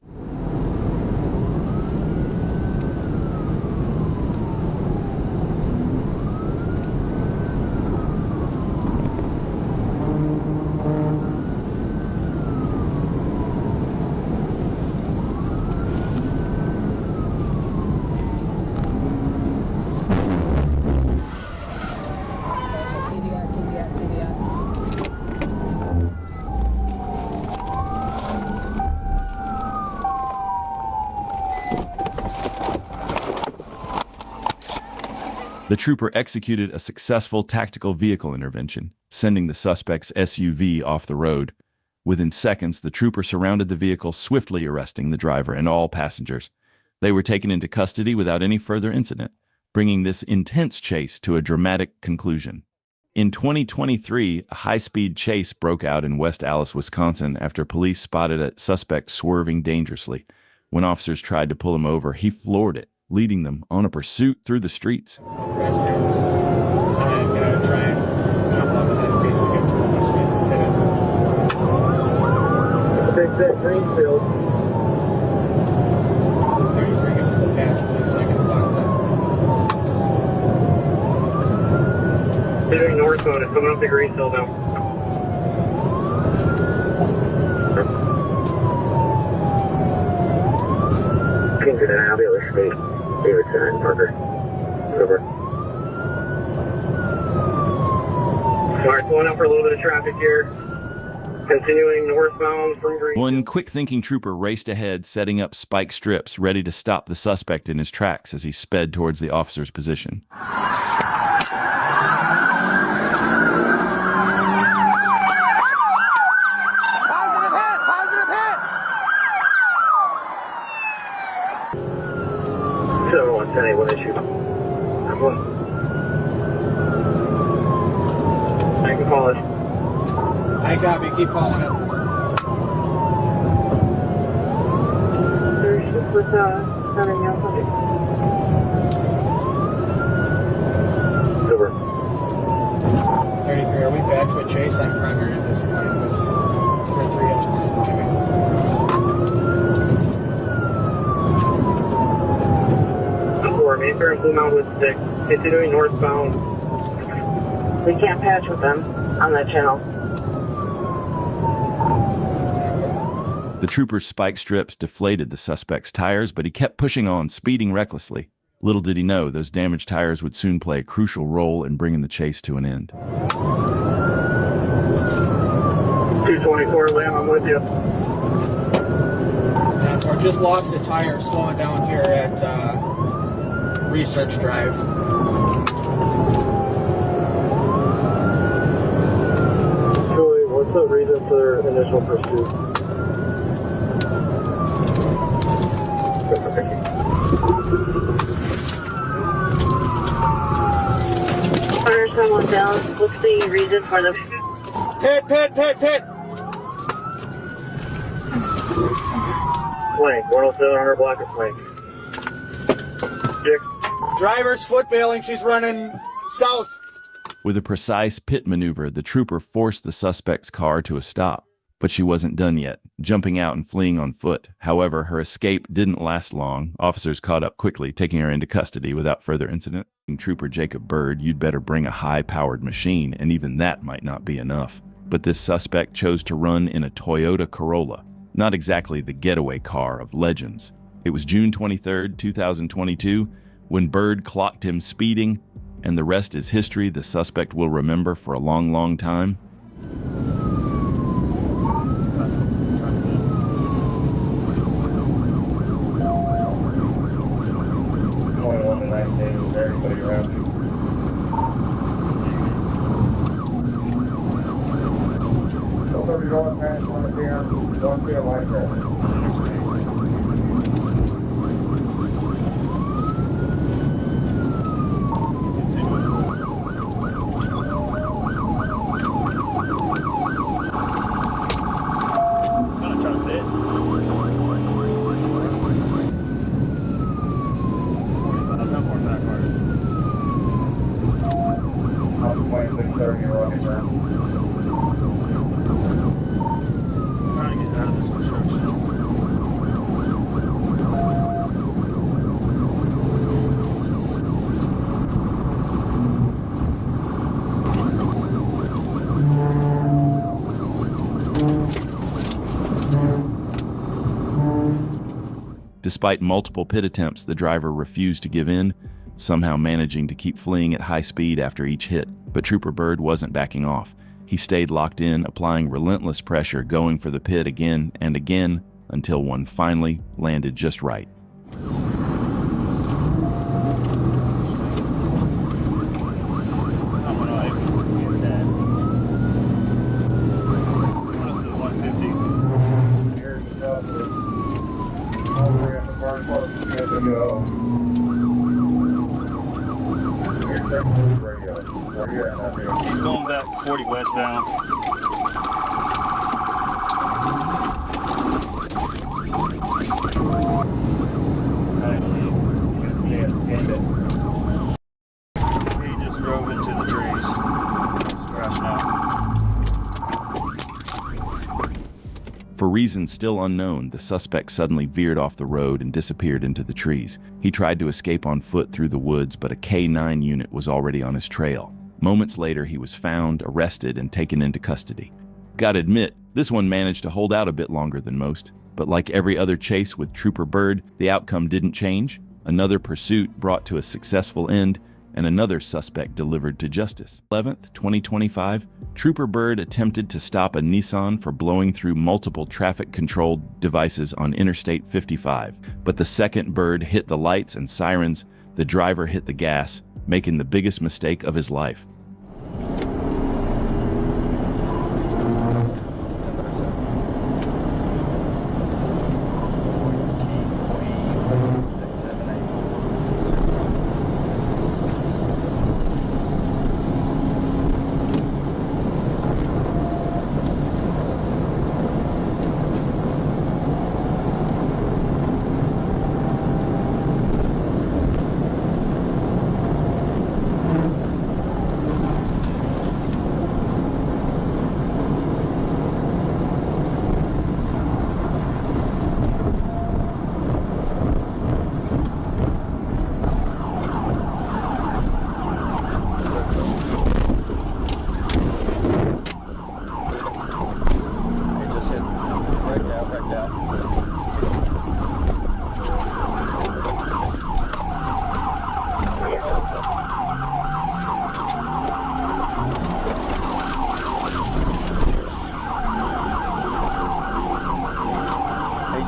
The trooper executed a successful tactical vehicle intervention, sending the suspect's SUV off the road. Within seconds, the trooper surrounded the vehicle, swiftly arresting the driver and all passengers. They were taken into custody without any further incident, bringing this intense chase to a dramatic conclusion. In 2023, a high-speed chase broke out in West Allis, Wisconsin, after police spotted a suspect swerving dangerously. When officers tried to pull him over, he floored it, leading them on a pursuit through the streets. Residents. I'm going to try and jump up ahead in case we get so much space and hit it. Big set Greenfield. 33, give us the patch, please, so I can talk to them. Doing northbound, it's coming up to Greenfield now. Kingston and Abilene Street. Davidson and Parker. Over. Alright, pulling up for a little bit of traffic here. Continuing northbound from Green. One quick-thinking trooper raced ahead, setting up spike strips, ready to stop the suspect in his tracks as he sped towards the officer's position. Hey, what issue? I'm going. I can call it. I got me. Keep calling it. There's with 7 Young Hundred. Over. 33, are we back to a chase? I'm primary at this point. This 33 else one is driving. Mayfair and Blue Mountain with 6, continuing northbound. We can't patch with them on that channel. The trooper's spike strips deflated the suspect's tires, but he kept pushing on, speeding recklessly. Little did he know those damaged tires would soon play a crucial role in bringing the chase to an end. 224, Lamb, I'm with you. 10-4, just lost a tire slowing down here at Research Drive. Joey, what's the reason for their initial pursuit? Fire someone down. What's the reason for the Pit! Flank, 10700 block of flank. Dick. Driver's foot bailing. She's running south. With a precise pit maneuver, the trooper forced the suspect's car to a stop. But she wasn't done yet, jumping out and fleeing on foot. However, her escape didn't last long. Officers caught up quickly, taking her into custody without further incident. Trooper Jacob Bird, you'd better bring a high-powered machine, and even that might not be enough. But this suspect chose to run in a Toyota Corolla, not exactly the getaway car of legends. It was June 23, 2022, when Bird clocked him speeding, and the rest is history the suspect will remember for a long, long time. Everybody around you. Don't be going past one of them. Don't feel like that. Despite multiple pit attempts, the driver refused to give in, somehow managing to keep fleeing at high speed after each hit. But Trooper Bird wasn't backing off. He stayed locked in, applying relentless pressure, going for the pit again and again, until one finally landed just right. He's going back 40 westbound. He just drove into the trees. Crashing out. For reasons still unknown, the suspect suddenly veered off the road and disappeared into the trees. He tried to escape on foot through the woods, but a K-9 unit was already on his trail. Moments later, he was found, arrested, and taken into custody. Gotta admit, this one managed to hold out a bit longer than most. But like every other chase with Trooper Bird, the outcome didn't change. Another pursuit brought to a successful end, and another suspect delivered to justice. 11th, 2025, Trooper Bird attempted to stop a Nissan for blowing through multiple traffic-controlled devices on Interstate 55. But the second Bird hit the lights and sirens, the driver hit the gas, making the biggest mistake of his life.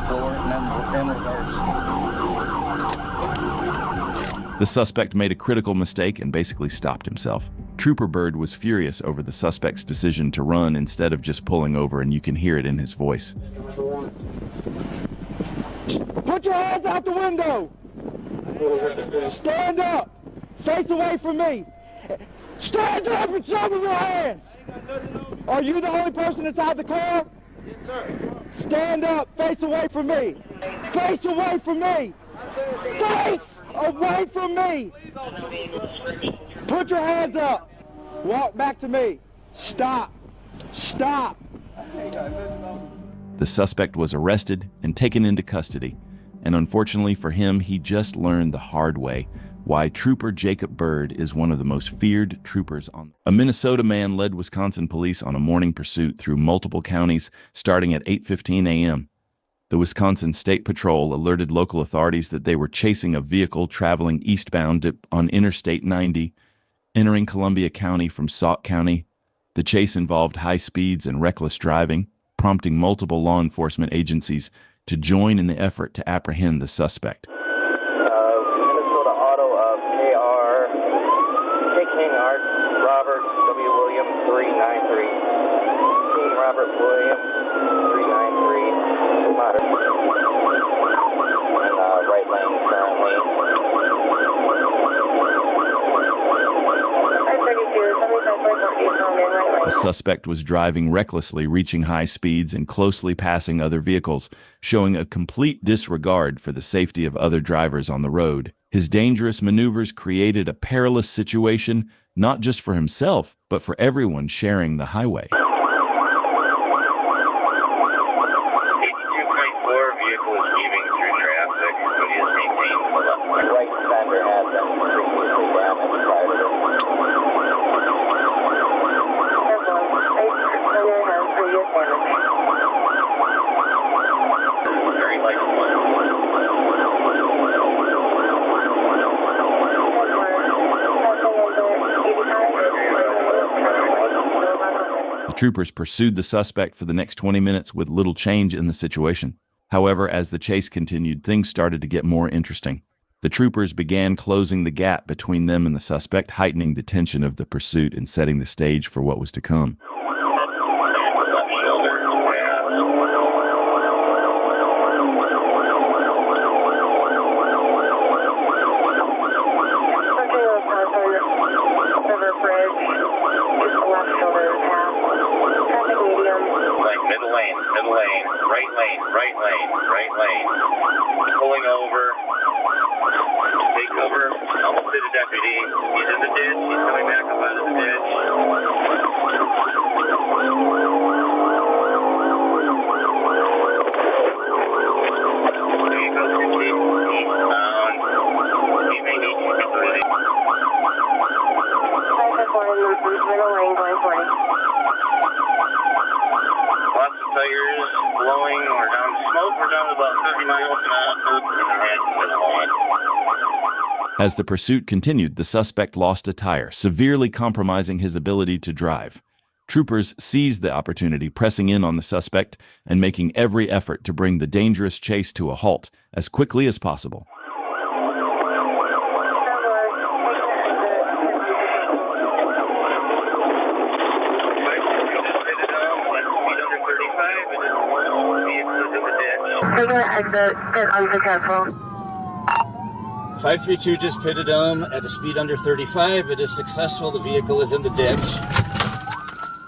slower and then in reverse. The suspect made a critical mistake and basically stopped himself. Trooper Bird was furious over the suspect's decision to run instead of just pulling over, and you can hear it in his voice. Put your hands out the window! Stand up! Face away from me! Stand up and show me your hands! Are you the only person inside the car? Yes, sir. Stand up! Face away from me! Face away from me! Face away from me! Put your hands up! Walk back to me! Stop! Stop! The suspect was arrested and taken into custody, and unfortunately for him, he just learned the hard way why Trooper Jacob Bird is one of the most feared troopers on. A Minnesota man led Wisconsin police on a morning pursuit through multiple counties starting at 8:15 a.m. The Wisconsin State Patrol alerted local authorities that they were chasing a vehicle traveling eastbound on Interstate 90, entering Columbia County from Sauk County. The chase involved high speeds and reckless driving, prompting multiple law enforcement agencies to join in the effort to apprehend the suspect. Minnesota Auto of KR, King Robert W. Williams 393. King Robert Williams 393. Modern. And right lane currently. The suspect was driving recklessly, reaching high speeds and closely passing other vehicles, showing a complete disregard for the safety of other drivers on the road. His dangerous maneuvers created a perilous situation, not just for himself, but for everyone sharing the highway. 82.4 vehicle is weaving through traffic, but is maintained the left. Right fender has been previously damaged prior to this. Very light one. The troopers pursued the suspect for the next 20 minutes with little change in the situation. However, as the chase continued, things started to get more interesting. The troopers began closing the gap between them and the suspect, heightening the tension of the pursuit and setting the stage for what was to come. Right lane. Pulling over. Take over. Almost hit a deputy. He's in the ditch. He's coming back up out of the ditch. Vehicle 15 eastbound. He may need you to put it in. Middle lane going 40. Lots of tires blowing. We're down to smoke. We're down to about 30 miles an hour. As the pursuit continued, the suspect lost a tire, severely compromising his ability to drive. Troopers seized the opportunity, pressing in on the suspect and making every effort to bring the dangerous chase to a halt as quickly as possible. Regular exit is unsuccessful. 532 just pitted him at a speed under 35. It is successful. The vehicle is in the ditch.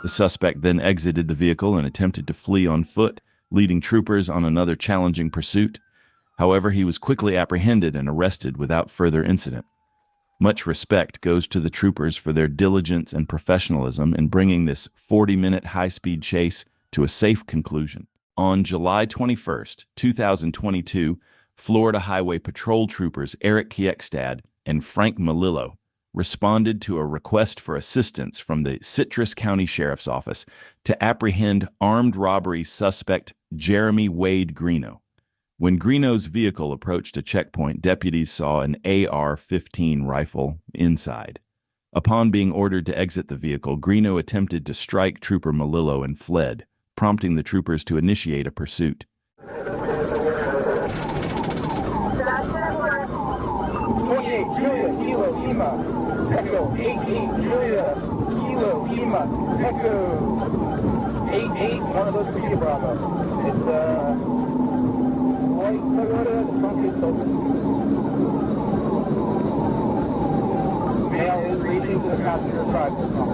The suspect then exited the vehicle and attempted to flee on foot, leading troopers on another challenging pursuit. However, he was quickly apprehended and arrested without further incident. Much respect goes to the troopers for their diligence and professionalism in bringing this 40-minute high-speed chase to a safe conclusion. On July 21st, 2022, Florida Highway Patrol troopers Eric Kiekstad and Frank Malillo responded to a request for assistance from the Citrus County Sheriff's Office to apprehend armed robbery suspect Jeremy Wade Greeno. When Greeno's vehicle approached a checkpoint, deputies saw an AR-15 rifle inside. Upon being ordered to exit the vehicle, Greeno attempted to strike Trooper Malillo and fled, prompting the troopers to initiate a pursuit. Echo 88, one of those for you, Bravo. It's white Toyota, the trunk is open. Male is reaching to the passenger side of the trunk.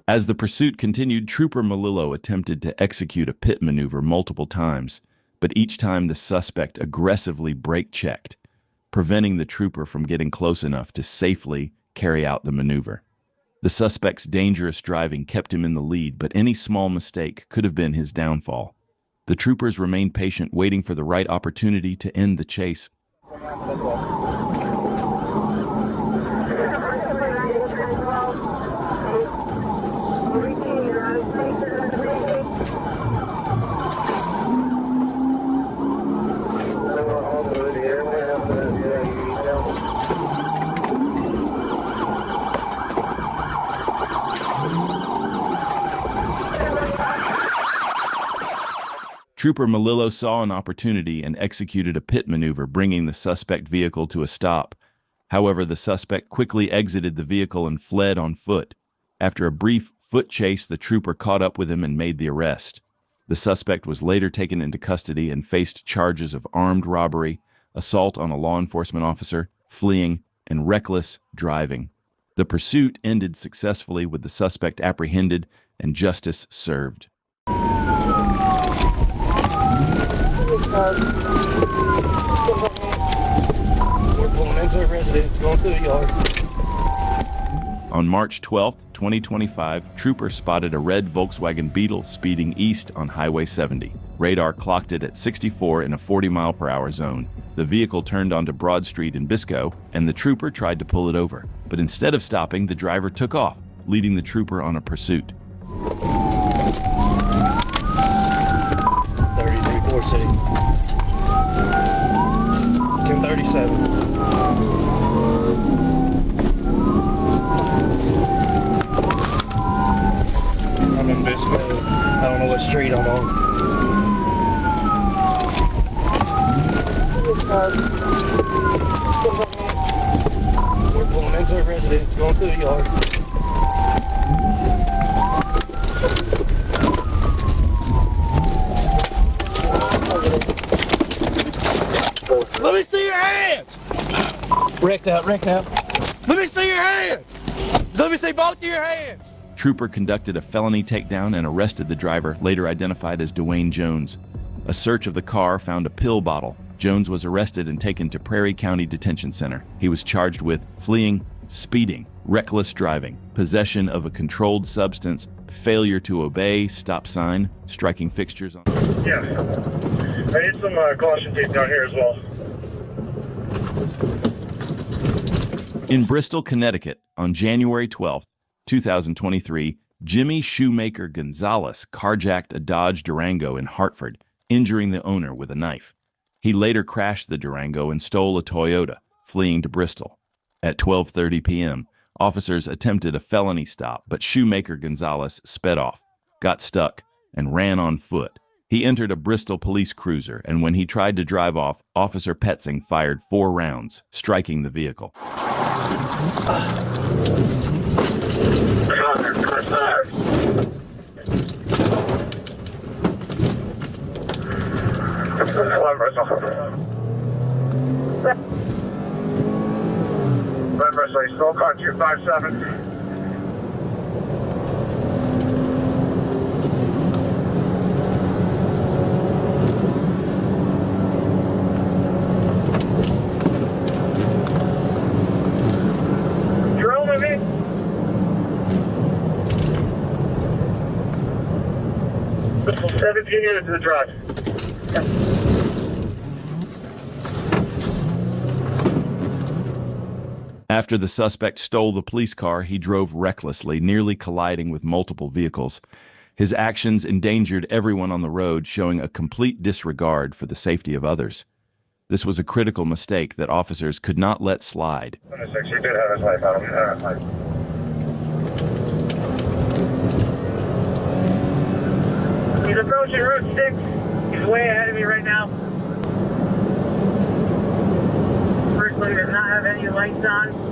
As the pursuit continued, Trooper Melillo attempted to execute a pit maneuver multiple times, but each time the suspect aggressively brake-checked, preventing the trooper from getting close enough to safely carry out the maneuver. The suspect's dangerous driving kept him in the lead, but any small mistake could have been his downfall. The troopers remained patient, waiting for the right opportunity to end the chase. Trooper Melillo saw an opportunity and executed a pit maneuver, bringing the suspect vehicle to a stop. However, the suspect quickly exited the vehicle and fled on foot. After a brief foot chase, the trooper caught up with him and made the arrest. The suspect was later taken into custody and faced charges of armed robbery, assault on a law enforcement officer, fleeing, and reckless driving. The pursuit ended successfully with the suspect apprehended and justice served. We're pulling into a residence, going through the yard. On March 12, 2025, troopers spotted a red Volkswagen Beetle speeding east on Highway 70. Radar clocked it at 64 in a 40-mile-per-hour zone. The vehicle turned onto Broad Street in Biscoe, and the trooper tried to pull it over. But instead of stopping, the driver took off, leading the trooper on a pursuit. 33-4 City. 1037. I'm in Biscoe. I don't know what street I'm on. We're pulling into a residence, going through the yard. Let me see your hands! Wrecked out. Let me see your hands! Let me see both of your hands! Trooper conducted a felony takedown and arrested the driver, later identified as Dwayne Jones. A search of the car found a pill bottle. Jones was arrested and taken to Prairie County Detention Center. He was charged with fleeing, speeding, reckless driving, possession of a controlled substance, failure to obey stop sign, striking fixtures on... Yeah. I need some caution tape down here as well. In Bristol, Connecticut, on January 12, 2023, Jimmy Shoemaker Gonzalez carjacked a Dodge Durango in Hartford, injuring the owner with a knife. He later crashed the Durango and stole a Toyota, fleeing to Bristol. At 12:30 p.m., officers attempted a felony stop, but Shoemaker Gonzalez sped off, got stuck, and ran on foot. He entered a Bristol police cruiser, and when he tried to drive off, Officer Petzing fired 4 rounds, striking the vehicle. Bristol, still car 257. Drill with me? Bristol, 17 units to the drive. After the suspect stole the police car, he drove recklessly, nearly colliding with multiple vehicles. His actions endangered everyone on the road, showing a complete disregard for the safety of others. This was a critical mistake that officers could not let slide. You did have his life out of him. He's approaching Route 6. He's way ahead of me right now. First one does not have any lights on.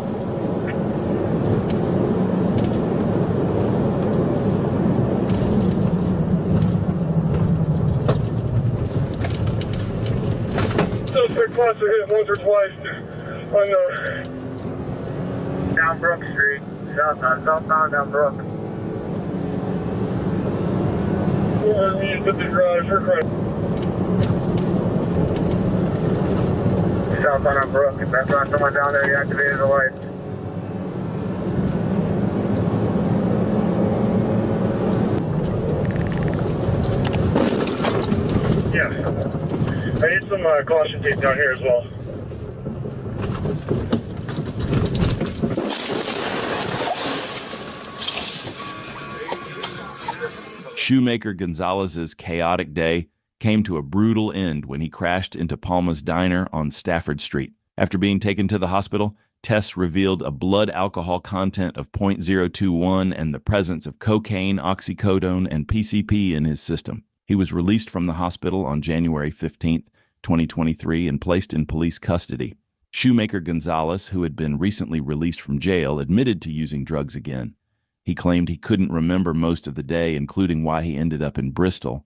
Suspect possibly hit him once or twice on the Down Brook Street. Southbound down Brook. He's at the garage. We're crying. Southbound on Brook. If that's not someone down there, he activated the lights. Yeah. I need some caution tape down here as well. Shoemaker Gonzalez's chaotic day came to a brutal end when he crashed into Palma's Diner on Stafford Street. After being taken to the hospital, tests revealed a blood alcohol content of .021 and the presence of cocaine, oxycodone, and PCP in his system. He was released from the hospital on January 15, 2023, and placed in police custody. Shoemaker Gonzalez, who had been recently released from jail, admitted to using drugs again. He claimed he couldn't remember most of the day, including why he ended up in Bristol.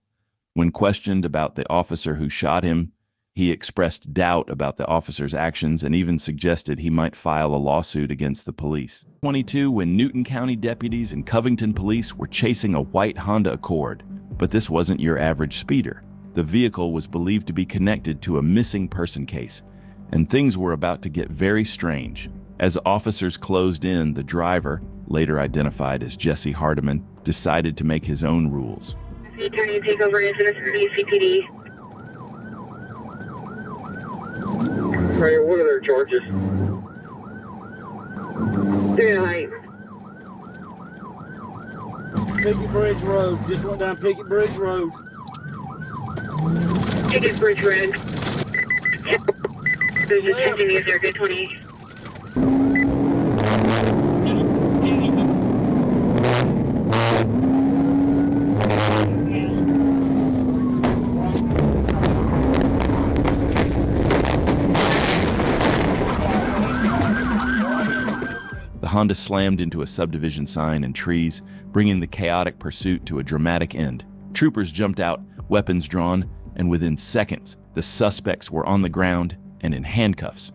When questioned about the officer who shot him, he expressed doubt about the officer's actions and even suggested he might file a lawsuit against the police. 22, when Newton County deputies and Covington police were chasing a white Honda Accord. But this wasn't your average speeder. The vehicle was believed to be connected to a missing person case, and things were about to get very strange. As officers closed in, the driver, later identified as Jesse Hardiman, decided to make his own rules. Attorney, take over incident for the CPD. Right, what are their charges? 3 height. Picket Bridge Road. Just went down Picket Bridge Road. Picket Bridge Red. There's a 10 meters there, good 20. The Honda slammed into a subdivision sign and trees, bringing the chaotic pursuit to a dramatic end. Troopers jumped out, weapons drawn, and within seconds, the suspects were on the ground and in handcuffs.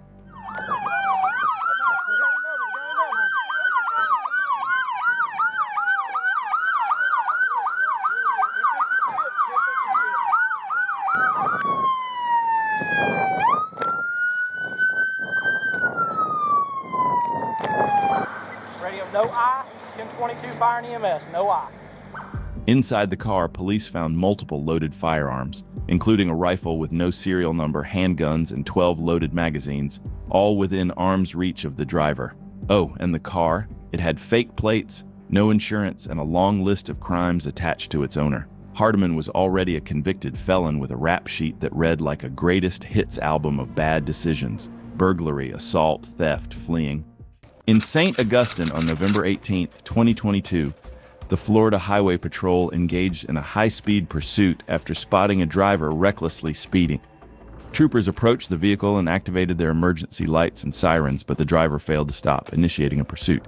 Radio, no I, 1022 Fire and EMS, no I. Inside the car, police found multiple loaded firearms, including a rifle with no serial number, handguns, and 12 loaded magazines, all within arm's reach of the driver. Oh, and the car? It had fake plates, no insurance, and a long list of crimes attached to its owner. Hardiman was already a convicted felon with a rap sheet that read like a greatest hits album of bad decisions: burglary, assault, theft, fleeing. In St. Augustine on November 18, 2022, the Florida Highway Patrol engaged in a high-speed pursuit after spotting a driver recklessly speeding. Troopers approached the vehicle and activated their emergency lights and sirens, but the driver failed to stop, initiating a pursuit.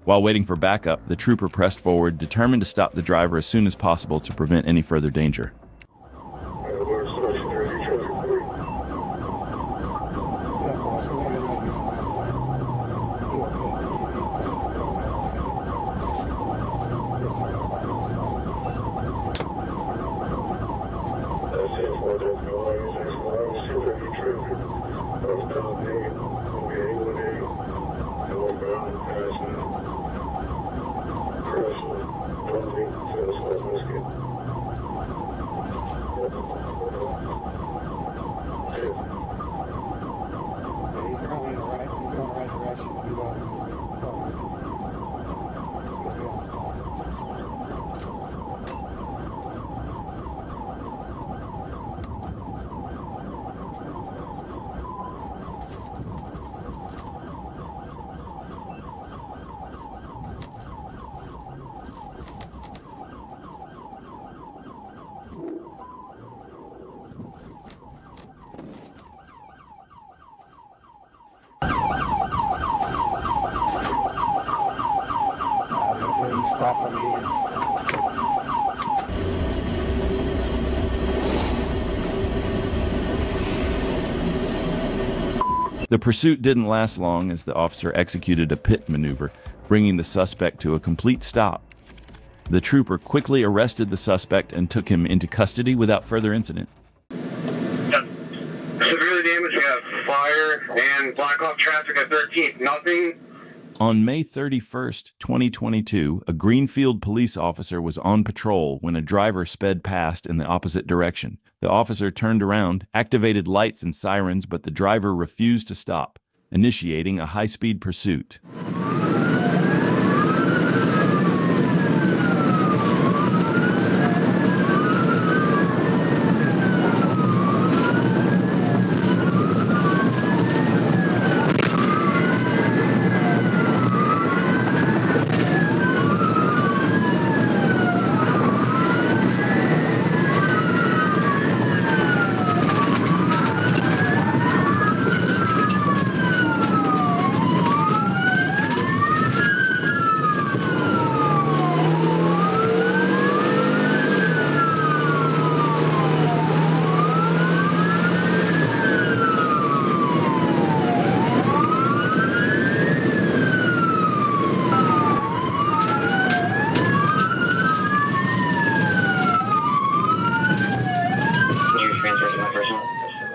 While waiting for backup, the trooper pressed forward, determined to stop the driver as soon as possible to prevent any further danger. The pursuit didn't last long as the officer executed a pit maneuver, bringing the suspect to a complete stop. The trooper quickly arrested the suspect and took him into custody without further incident. Severely damaged, we have fire and block off traffic at 13th. Nothing. On May 31st, 2022, a Greenfield police officer was on patrol when a driver sped past in the opposite direction. The officer turned around, activated lights and sirens, but the driver refused to stop, initiating a high-speed pursuit.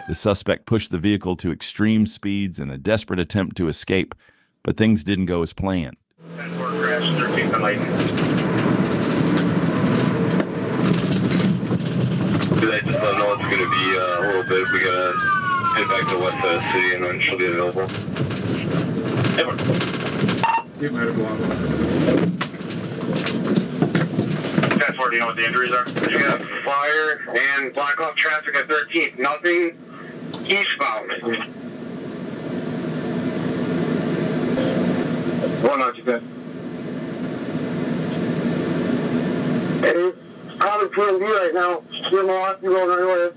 The suspect pushed the vehicle to extreme speeds in a desperate attempt to escape, but things didn't go as planned. 10-4 crash, 13th and Lightning. I just don't know it's going to be a little bit. We got to head back to west side of the city and then she'll be available. 10-4, do you know what the injuries are? We got fire and block off traffic at 13th. Nothing eastbound. One out, you good. Hey, probably PNV right now. You're lost, you're going anywhere.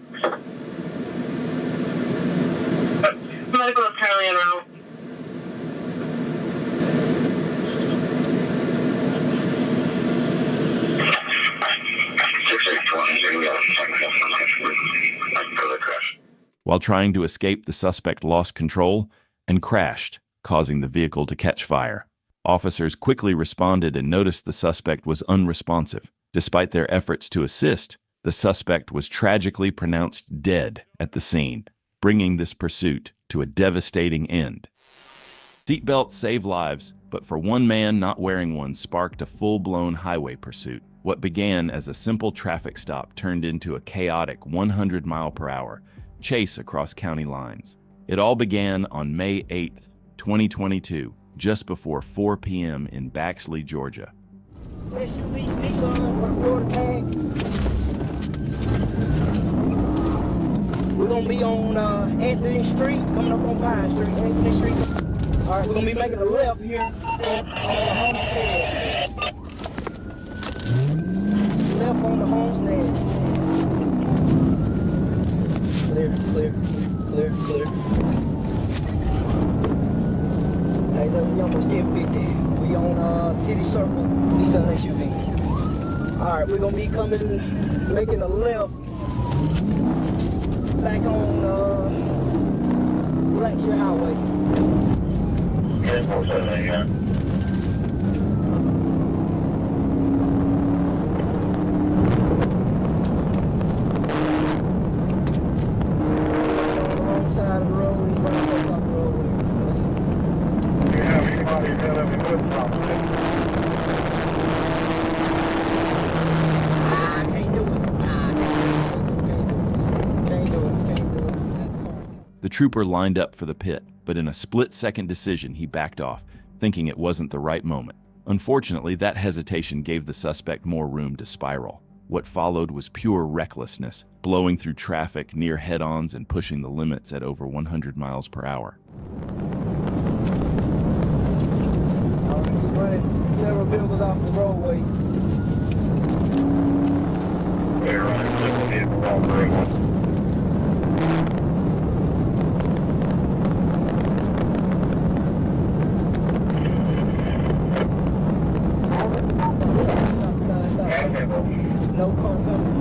Medical is currently en route. While trying to escape, the suspect lost control and crashed, causing the vehicle to catch fire. Officers quickly responded and noticed the suspect was unresponsive. Despite their efforts to assist, the suspect was tragically pronounced dead at the scene, bringing this pursuit to a devastating end. Seatbelts save lives, but for one man not wearing one sparked a full-blown highway pursuit. What began as a simple traffic stop turned into a chaotic 100-mile-per-hour chase across county lines. It all began on May 8th, 2022, just before 4 p.m. in Baxley, Georgia. SUV Nissan with a Florida tag. We're gonna be on Anthony Street, coming up on Pine Street, Anthony Street. All right, we're gonna be making a left here on the homestead. Left on the homestead. Clear, clear, clear, clear. Entrance 1050. We on City Circle, Nissan SUV. All right, we're gonna be making a left back on Blackshear Highway. 1047, yeah. The trooper lined up for the pit, but in a split-second decision, he backed off, thinking it wasn't the right moment. Unfortunately, that hesitation gave the suspect more room to spiral. What followed was pure recklessness, blowing through traffic near head-ons and pushing the limits at over 100 miles per hour. He's running several vehicles off the roadway. They're running several vehicles off the roadway. No car coming.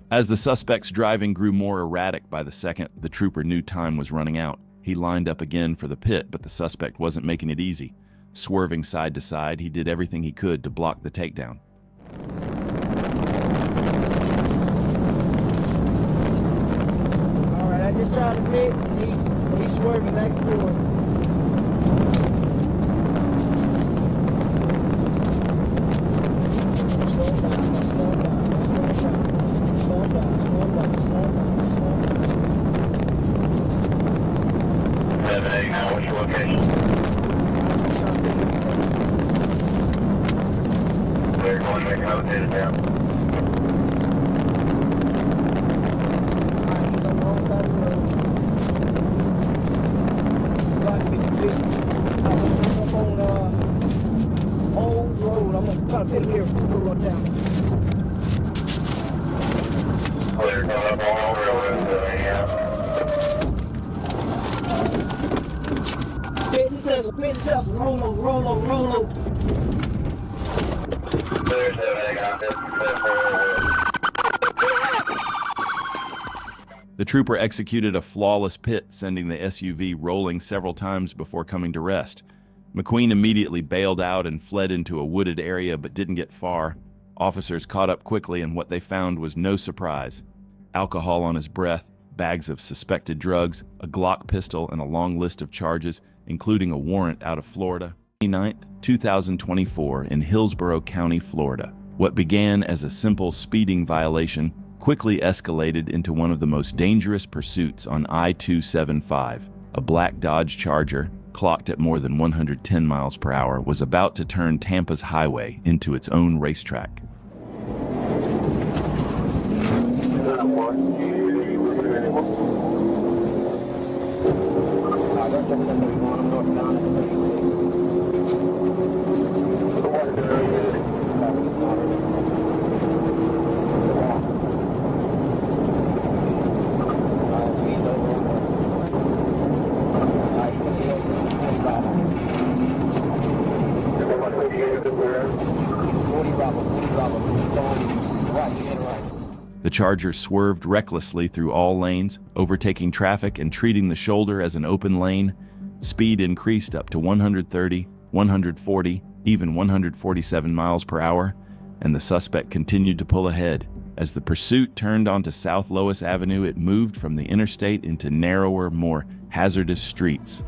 As the suspect's driving grew more erratic by the second, the trooper knew time was running out. He lined up again for the pit, but the suspect wasn't making it easy. Swerving side to side, he did everything he could to block the takedown. All right, I just tried to pit, and he's swerving back and forth. The trooper executed a flawless pit, sending the SUV rolling several times before coming to rest. McQueen immediately bailed out and fled into a wooded area but didn't get far. Officers caught up quickly, and what they found was no surprise. Alcohol on his breath, bags of suspected drugs, a Glock pistol, and a long list of charges, including a warrant out of Florida. 29th, 2024 in Hillsborough County, Florida. What began as a simple speeding violation quickly escalated into one of the most dangerous pursuits on I-275. A black Dodge Charger, clocked at more than 110 miles per hour, was about to turn Tampa's highway into its own racetrack. The Charger swerved recklessly through all lanes, overtaking traffic and treating the shoulder as an open lane. Speed increased up to 130, 140, even 147 miles per hour, and the suspect continued to pull ahead. As the pursuit turned onto South Lois Avenue, it moved from the interstate into narrower, more hazardous streets.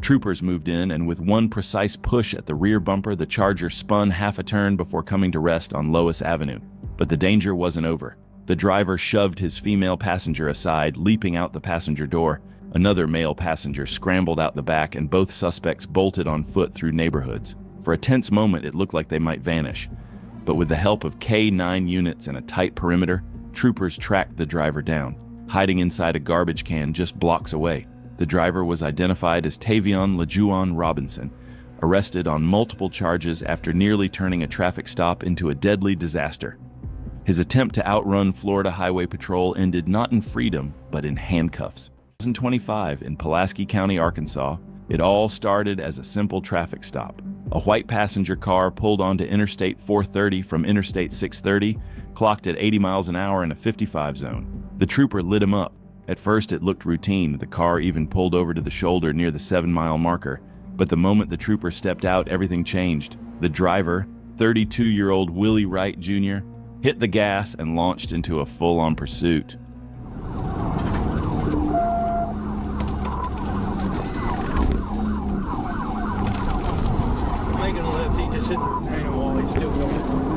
Troopers moved in, and with one precise push at the rear bumper, the Charger spun half a turn before coming to rest on Lois Avenue. But the danger wasn't over. The driver shoved his female passenger aside, leaping out the passenger door. Another male passenger scrambled out the back, and both suspects bolted on foot through neighborhoods. For a tense moment, it looked like they might vanish. But with the help of K-9 units and a tight perimeter, troopers tracked the driver down, hiding inside a garbage can just blocks away. The driver was identified as Tavion LaJuan Robinson, arrested on multiple charges after nearly turning a traffic stop into a deadly disaster. His attempt to outrun Florida Highway Patrol ended not in freedom, but in handcuffs. In 2025, in Pulaski County, Arkansas, it all started as a simple traffic stop. A white passenger car pulled onto Interstate 430 from Interstate 630, clocked at 80 miles an hour in a 55 zone. The trooper lit him up. At first, it looked routine. The car even pulled over to the shoulder near the 7-mile marker. But the moment the trooper stepped out, everything changed. The driver, 32-year-old Willie Wright Jr., hit the gas and launched into a full-on pursuit. Making a left, he just hit the retaining wall. He's still going.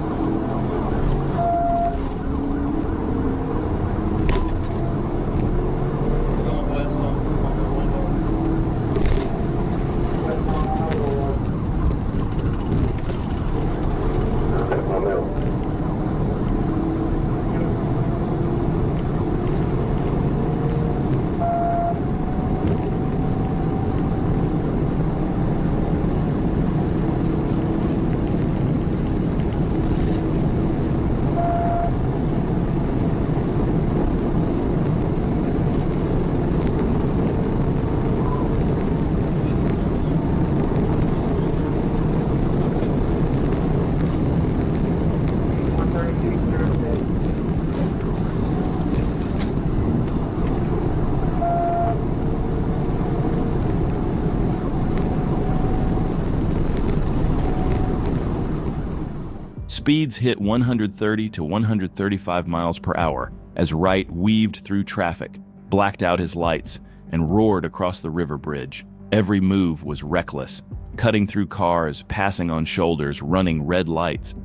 Speeds hit 130 to 135 miles per hour as Wright weaved through traffic, blacked out his lights, and roared across the river bridge. Every move was reckless, cutting through cars, passing on shoulders, running red lights.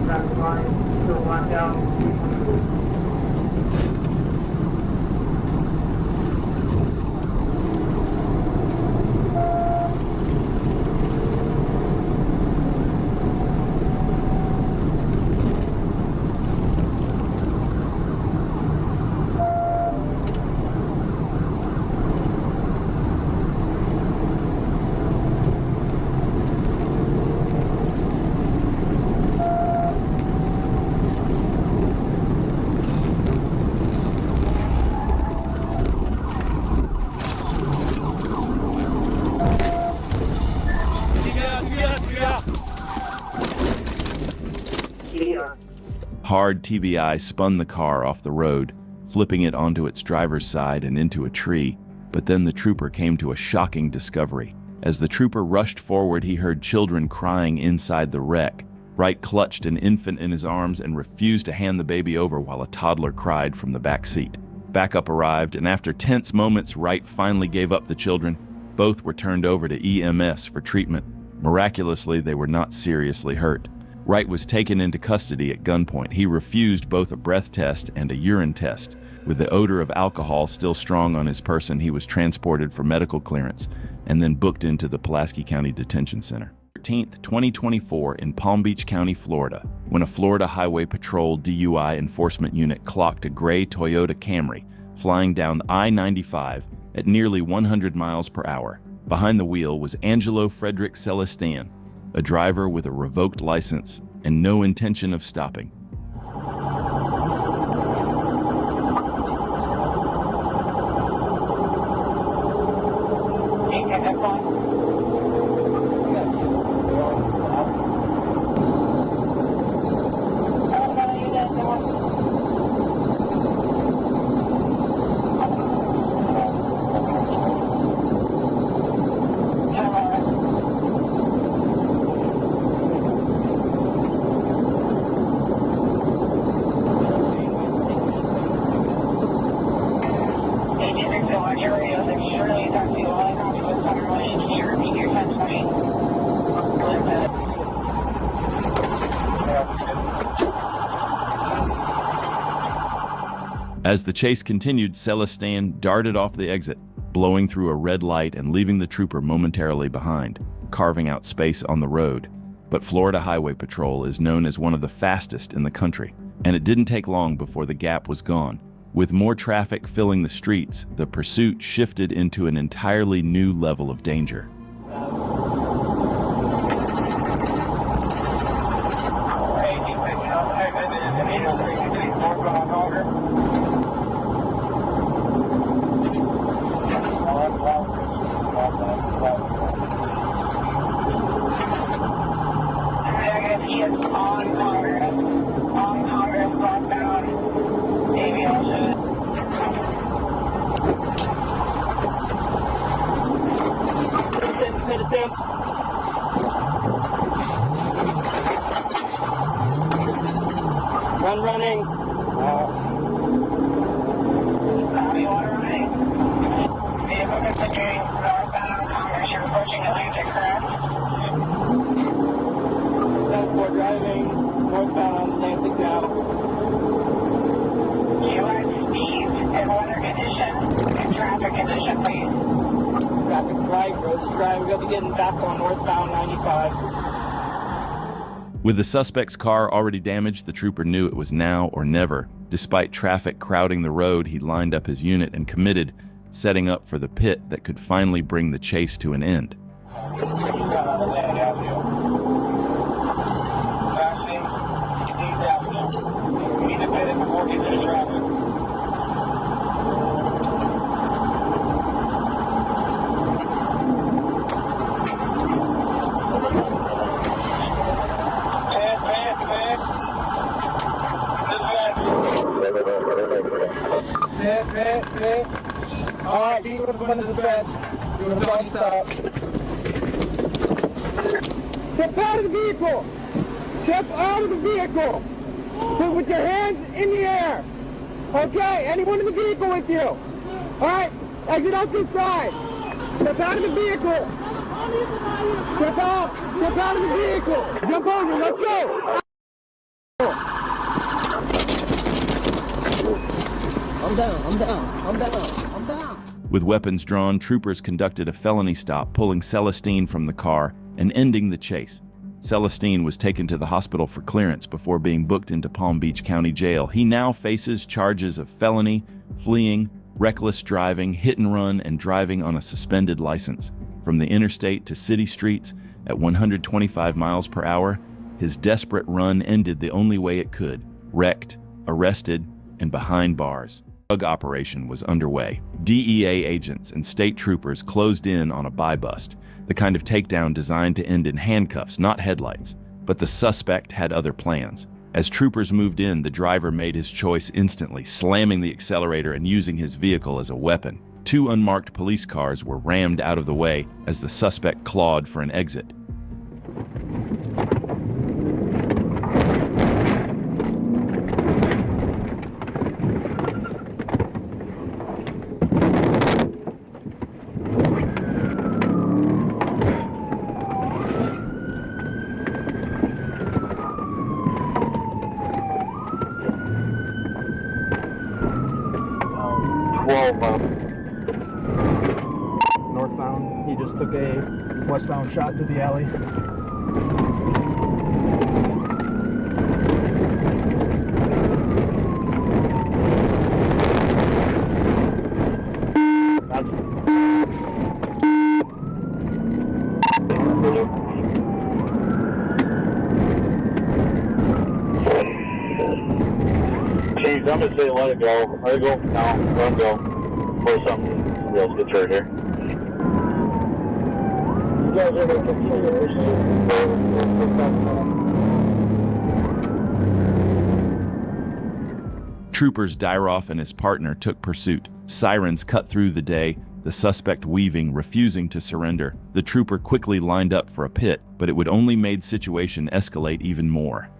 Traffic line, still blacked out. Hard TVI spun the car off the road, flipping it onto its driver's side and into a tree. But then the trooper came to a shocking discovery. As the trooper rushed forward, he heard children crying inside the wreck. Wright clutched an infant in his arms and refused to hand the baby over while a toddler cried from the back seat. Backup arrived, and after tense moments, Wright finally gave up the children. Both were turned over to EMS for treatment. Miraculously, they were not seriously hurt. Wright was taken into custody at gunpoint. He refused both a breath test and a urine test. With the odor of alcohol still strong on his person, he was transported for medical clearance and then booked into the Pulaski County Detention Center. 13th, 2024 in Palm Beach County, Florida, when a Florida Highway Patrol DUI enforcement unit clocked a gray Toyota Camry flying down I-95 at nearly 100 miles per hour. Behind the wheel was Angelo Frederick Celestin, a driver with a revoked license and no intention of stopping. As the chase continued, Celestin darted off the exit, blowing through a red light and leaving the trooper momentarily behind, carving out space on the road. But Florida Highway Patrol is known as one of the fastest in the country, and it didn't take long before the gap was gone. With more traffic filling the streets, the pursuit shifted into an entirely new level of danger. Running. Copy, water running. Vehicle continuing northbound Congress. You're approaching Atlantic, correct? 10-4 driving northbound Atlantic now. U.S. speed and weather condition and traffic condition, please. Traffic's light, road's dry. We're going to be getting back on northbound 95. With the suspect's car already damaged, the trooper knew it was now or never. Despite traffic crowding the road, he lined up his unit and committed, setting up for the pit that could finally bring the chase to an end. Alright, be with one of the fence. Do a doggy stop. Step out of the vehicle! Step out of the vehicle! Put with your hands in the air! Okay, anyone in the vehicle with you? Alright, exit out this side! Step out of the vehicle! Step out! Step out of the vehicle! Jump over, let's go! I'm down, I'm down, I'm down, I'm down. With weapons drawn, troopers conducted a felony stop, pulling Celestin from the car and ending the chase. Celestin was taken to the hospital for clearance before being booked into Palm Beach County Jail. He now faces charges of felony, fleeing, reckless driving, hit and run, and driving on a suspended license. From the interstate to city streets at 125 miles per hour, his desperate run ended the only way it could: wrecked, arrested, and behind bars. Drug operation was underway. DEA agents and state troopers closed in on a buy-bust, the kind of takedown designed to end in handcuffs, not headlights. But the suspect had other plans. As troopers moved in, the driver made his choice instantly, slamming the accelerator and using his vehicle as a weapon. 2 unmarked police cars were rammed out of the way as the suspect clawed for an exit. Northbound, he just took a westbound shot through the alley. James, I'm gonna say let it go. Let it go now. Let him go. Before somebody else gets hurt here. You guys are gonna continue to pursue. Troopers Dyroff and his partner took pursuit. Sirens cut through the day, the suspect weaving, refusing to surrender. The trooper quickly lined up for a pit, but it would only make the situation escalate even more.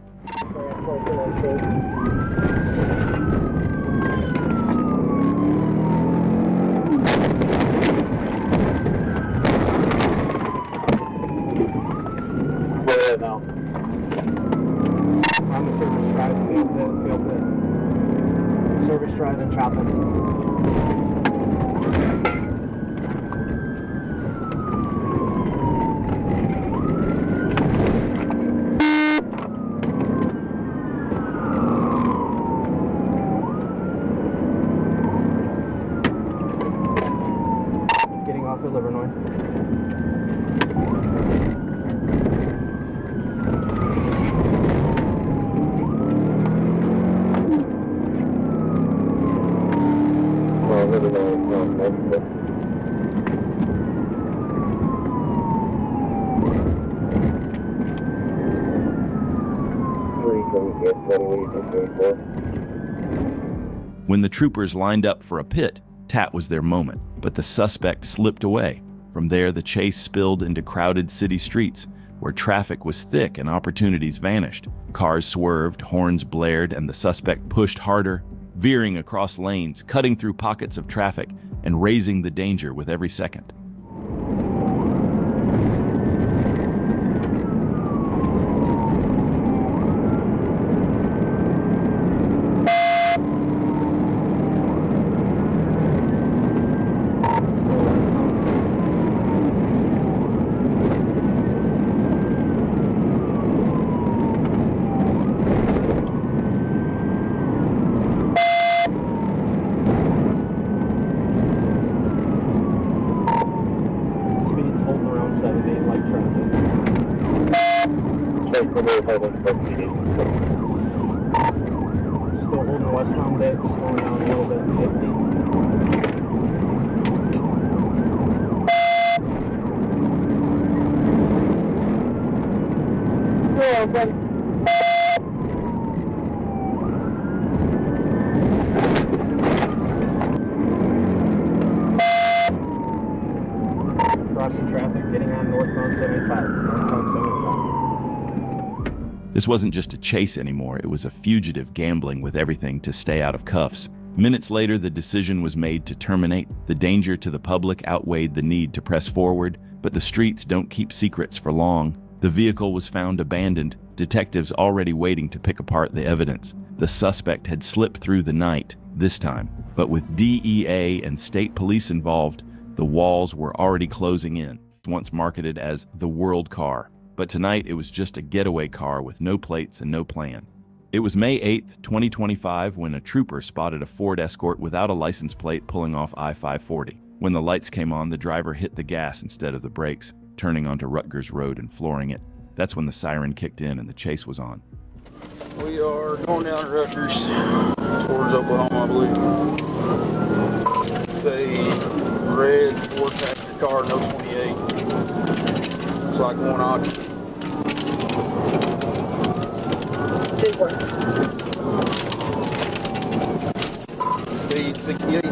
Southfield, Illinois. When the troopers lined up for a pit, Tat was their moment, but the suspect slipped away. From there, the chase spilled into crowded city streets, where traffic was thick and opportunities vanished. Cars swerved, horns blared, and the suspect pushed harder, veering across lanes, cutting through pockets of traffic, and raising the danger with every second. Still holding westbound deck, slowing down a little bit, 50. Yeah, buddy. Crossing traffic, getting on northbound 75. Northbound 75. This wasn't just a chase anymore, it was a fugitive gambling with everything to stay out of cuffs. Minutes later, the decision was made to terminate. The danger to the public outweighed the need to press forward, but the streets don't keep secrets for long. The vehicle was found abandoned, detectives already waiting to pick apart the evidence. The suspect had slipped through the night, this time. But with DEA and state police involved, the walls were already closing in. Once marketed as the world car. But tonight it was just a getaway car with no plates and no plan. It was May 8th, 2025, when a trooper spotted a Ford Escort without a license plate pulling off I-540. When the lights came on, the driver hit the gas instead of the brakes, turning onto Rutgers Road and flooring it. That's when the siren kicked in and the chase was on. We are going down to Rutgers towards Oklahoma, I believe. It's a red Ford passenger car, no 28. It's like one odd. Speed 68.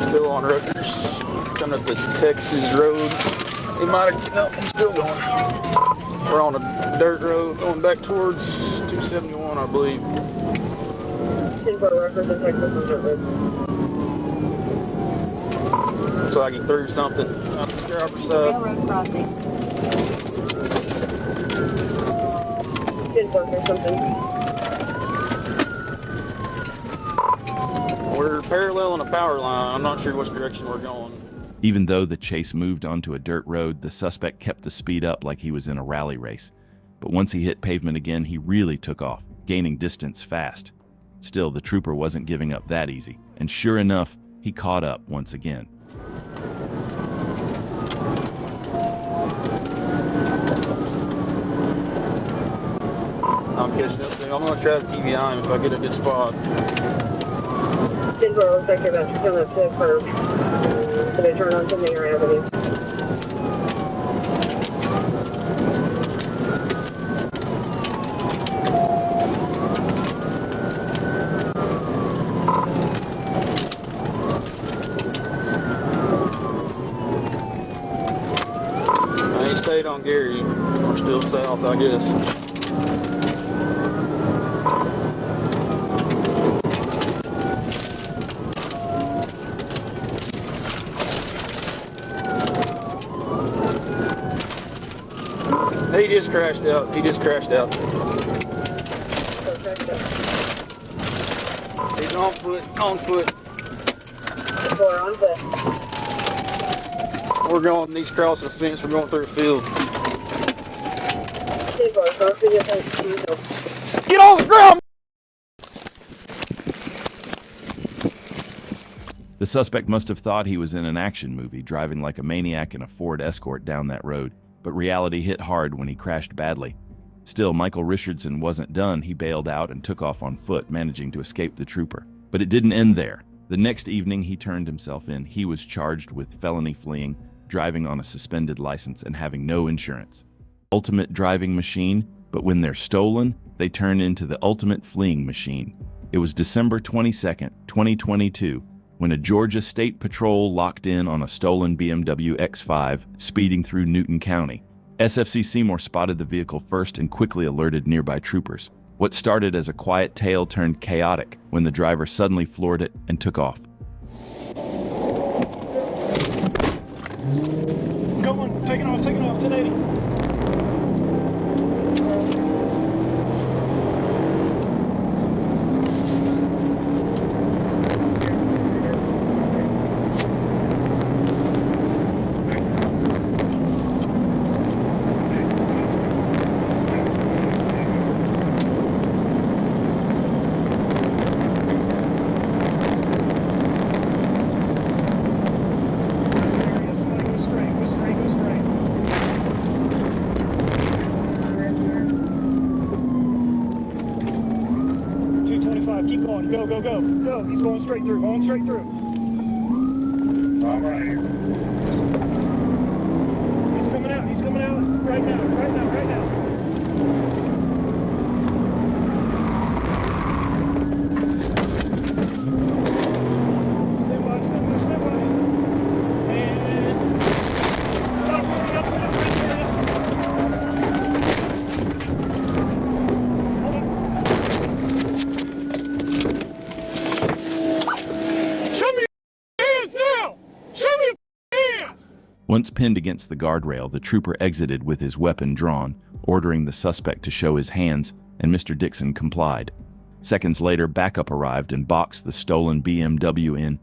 Still on Rutgers, coming up the Texas Road. He might have, no, I'm still going. We're on a dirt road going back towards 271, I believe. Looks like he threw something on the driver's side. Railroad crossing. Or something. We're paralleling a power line. I'm not sure which direction we're going. Even though the chase moved onto a dirt road, the suspect kept the speed up like he was in a rally race. But once he hit pavement again, he really took off, gaining distance fast. Still, the trooper wasn't giving up that easy, and sure enough, he caught up once again. I'm catching up to him. I'm going to try to TBI him if I get a good spot. Denver looks like you're about to come up to the curb. So they turn on something around you. He stayed on Gary. We're still south, I guess. He just crashed out. He just crashed out. He's on foot. On foot. Or on foot. We're going east across the fence. We're going through the field. Get on the ground! The suspect must have thought he was in an action movie, driving like a maniac in a Ford Escort down that road, but reality hit hard when he crashed badly. Still, Michael Richardson wasn't done. He bailed out and took off on foot, managing to escape the trooper. But it didn't end there. The next evening, he turned himself in. He was charged with felony fleeing, driving on a suspended license, and having no insurance. Ultimate driving machine, but when they're stolen, they turn into the ultimate fleeing machine. It was December 22nd, 2022, when a Georgia State Patrol locked in on a stolen BMW X5 speeding through Newton County. SFC Seymour spotted the vehicle first and quickly alerted nearby troopers. What started as a quiet tale turned chaotic when the driver suddenly floored it and took off. Go on, taking off, 1080. Keep going. Go, go, go. Go. He's going straight through. Going straight through. All right. He's coming out. He's coming out right now. Right now. Right now. Stand by. Stand by. Stand by. And Once pinned against the guardrail, the trooper exited with his weapon drawn, ordering the suspect to show his hands, and Mr. Dixon complied. Seconds later, backup arrived and boxed the stolen BMW in.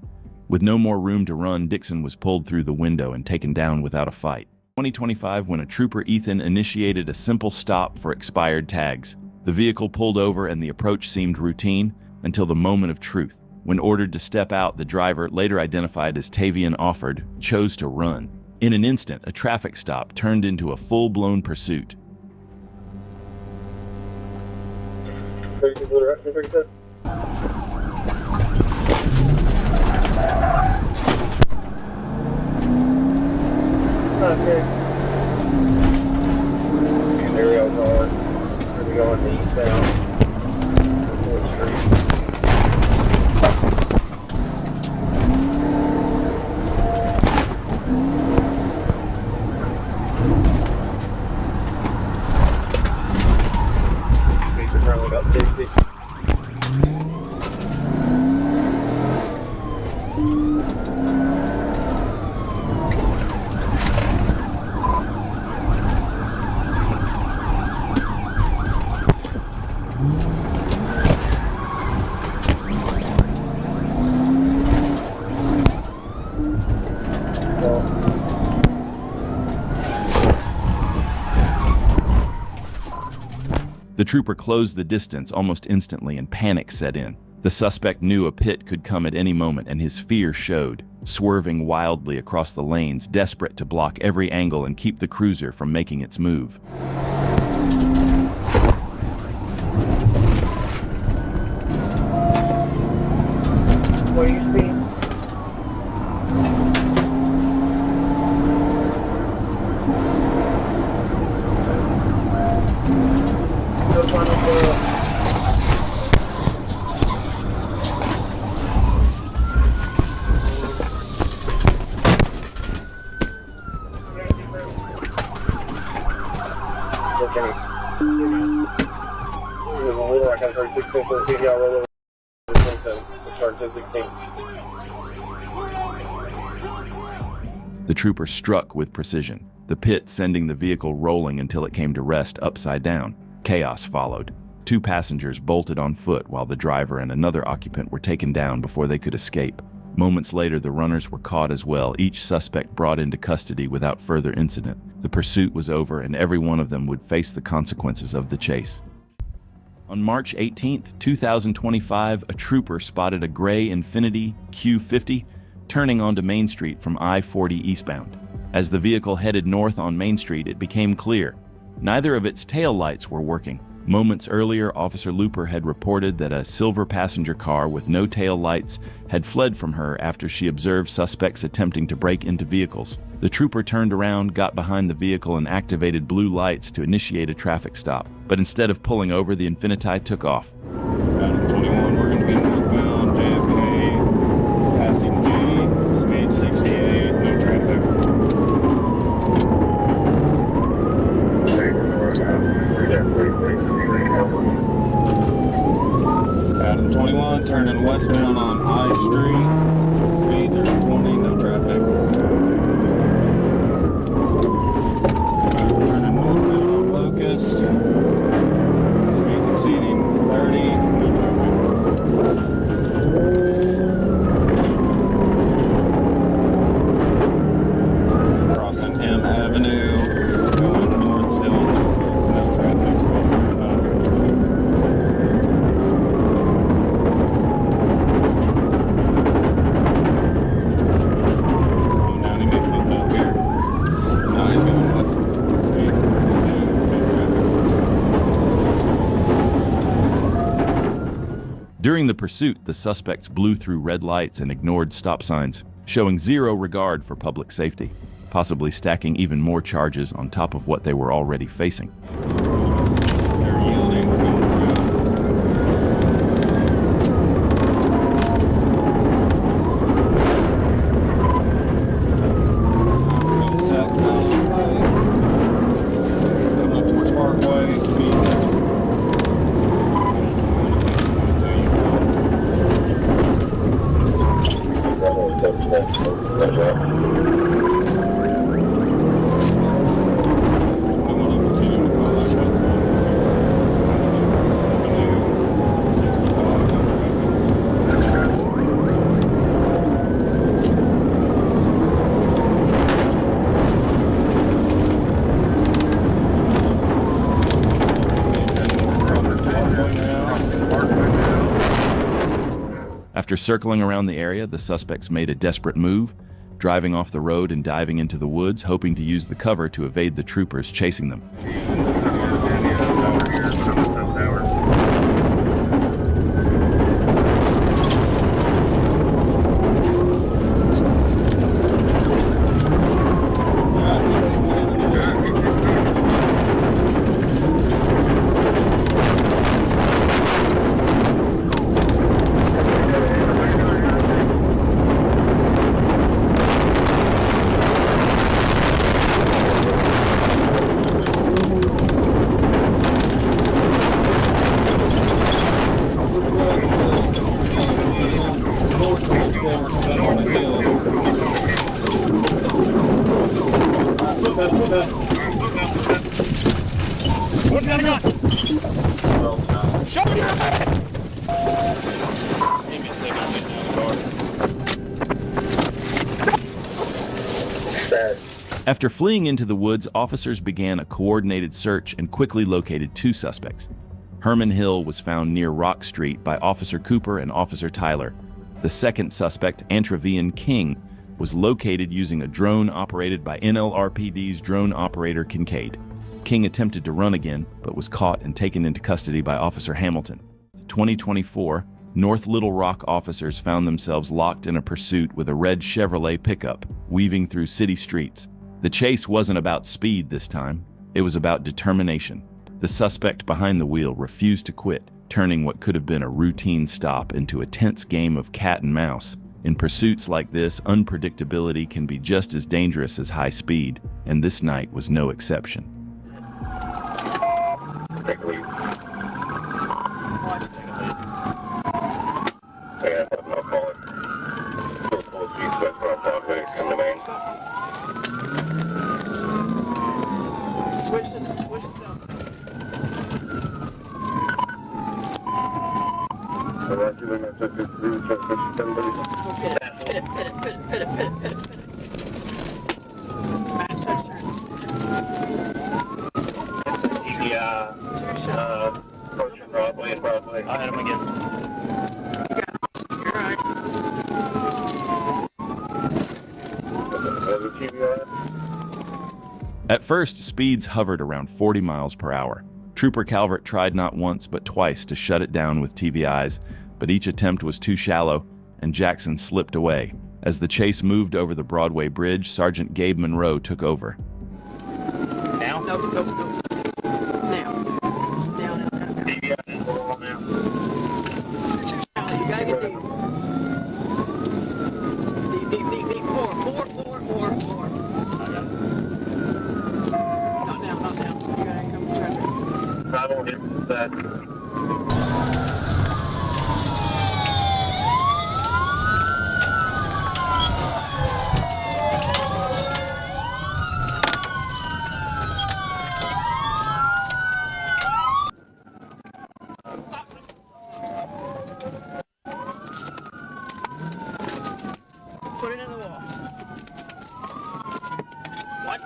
With no more room to run, Dixon was pulled through the window and taken down without a fight. 2025, when a trooper Ethan initiated a simple stop for expired tags. The vehicle pulled over and the approach seemed routine until the moment of truth. When ordered to step out, the driver, later identified as Tavian Offord, chose to run. In an instant, a traffic stop turned into a full-blown pursuit. The trooper closed the distance almost instantly and panic set in. The suspect knew a pit could come at any moment and his fear showed, swerving wildly across the lanes, desperate to block every angle and keep the cruiser from making its move. What are you speeding? The trooper struck with precision, the pit sending the vehicle rolling until it came to rest upside down. Chaos followed. 2 passengers bolted on foot while the driver and another occupant were taken down before they could escape. Moments later, the runners were caught as well, each suspect brought into custody without further incident. The pursuit was over, and every one of them would face the consequences of the chase. On March 18, 2025, a trooper spotted a gray Infiniti Q50 turning onto Main Street from I-40 eastbound. As the vehicle headed north on Main Street, it became clear neither of its tail lights were working. Moments earlier, Officer Looper had reported that a silver passenger car with no tail lights had fled from her after she observed suspects attempting to break into vehicles. The trooper turned around, got behind the vehicle, and activated blue lights to initiate a traffic stop. But instead of pulling over, the Infiniti took off. Adam 21, we're going to be northbound JFK, passing G, speed 68, no traffic. Adam 21, turning westbound on I Street, speed 20, no traffic. Turning northbound on Locust, speeds exceeding 30, no traffic. Crossing M Avenue, going north still, no traffic, speed 39. During the pursuit, the suspects blew through red lights and ignored stop signs, showing zero regard for public safety, possibly stacking even more charges on top of what they were already facing. They're yielding. Coming up towards Parkway, speed. After circling around the area, the suspects made a desperate move, driving off the road and diving into the woods, hoping to use the cover to evade the troopers chasing them. What's got a gun? Show me your hand! Give me a second, I'm getting out of the car. After fleeing into the woods, officers began a coordinated search and quickly located two suspects. Herman Hill was found near Rock Street by Officer Cooper and Officer Tyler. The second suspect, Antravian King, was located using a drone operated by NLRPD's drone operator Kincaid. King attempted to run again, but was caught and taken into custody by Officer Hamilton. 2024, North Little Rock officers found themselves locked in a pursuit with a red Chevrolet pickup, weaving through city streets. The chase wasn't about speed this time, it was about determination. The suspect behind the wheel refused to quit, turning what could have been a routine stop into a tense game of cat and mouse. In pursuits like this, unpredictability can be just as dangerous as high speed, and this night was no exception. Approaching Broadway and Broadway. I'll hit him again. At first, speeds hovered around 40 miles per hour. Trooper Calvert tried not once but twice to shut it down with TVIs, but each attempt was too shallow, and Jackson slipped away. As the chase moved over the Broadway Bridge, Sergeant Gabe Monroe took over. Now? No. Now. You gotta get deep. Deep. Four. Not down. You gotta come to traffic. Travel here. That. Put it in the wall. What?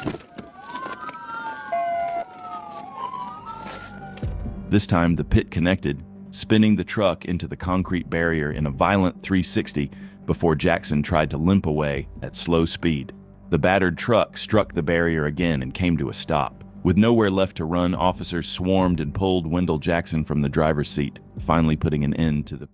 This time, the pit connected, spinning the truck into the concrete barrier in a violent 360 before Jackson tried to limp away at slow speed. The battered truck struck the barrier again and came to a stop. With nowhere left to run, officers swarmed and pulled Wendell Jackson from the driver's seat, finally putting an end to the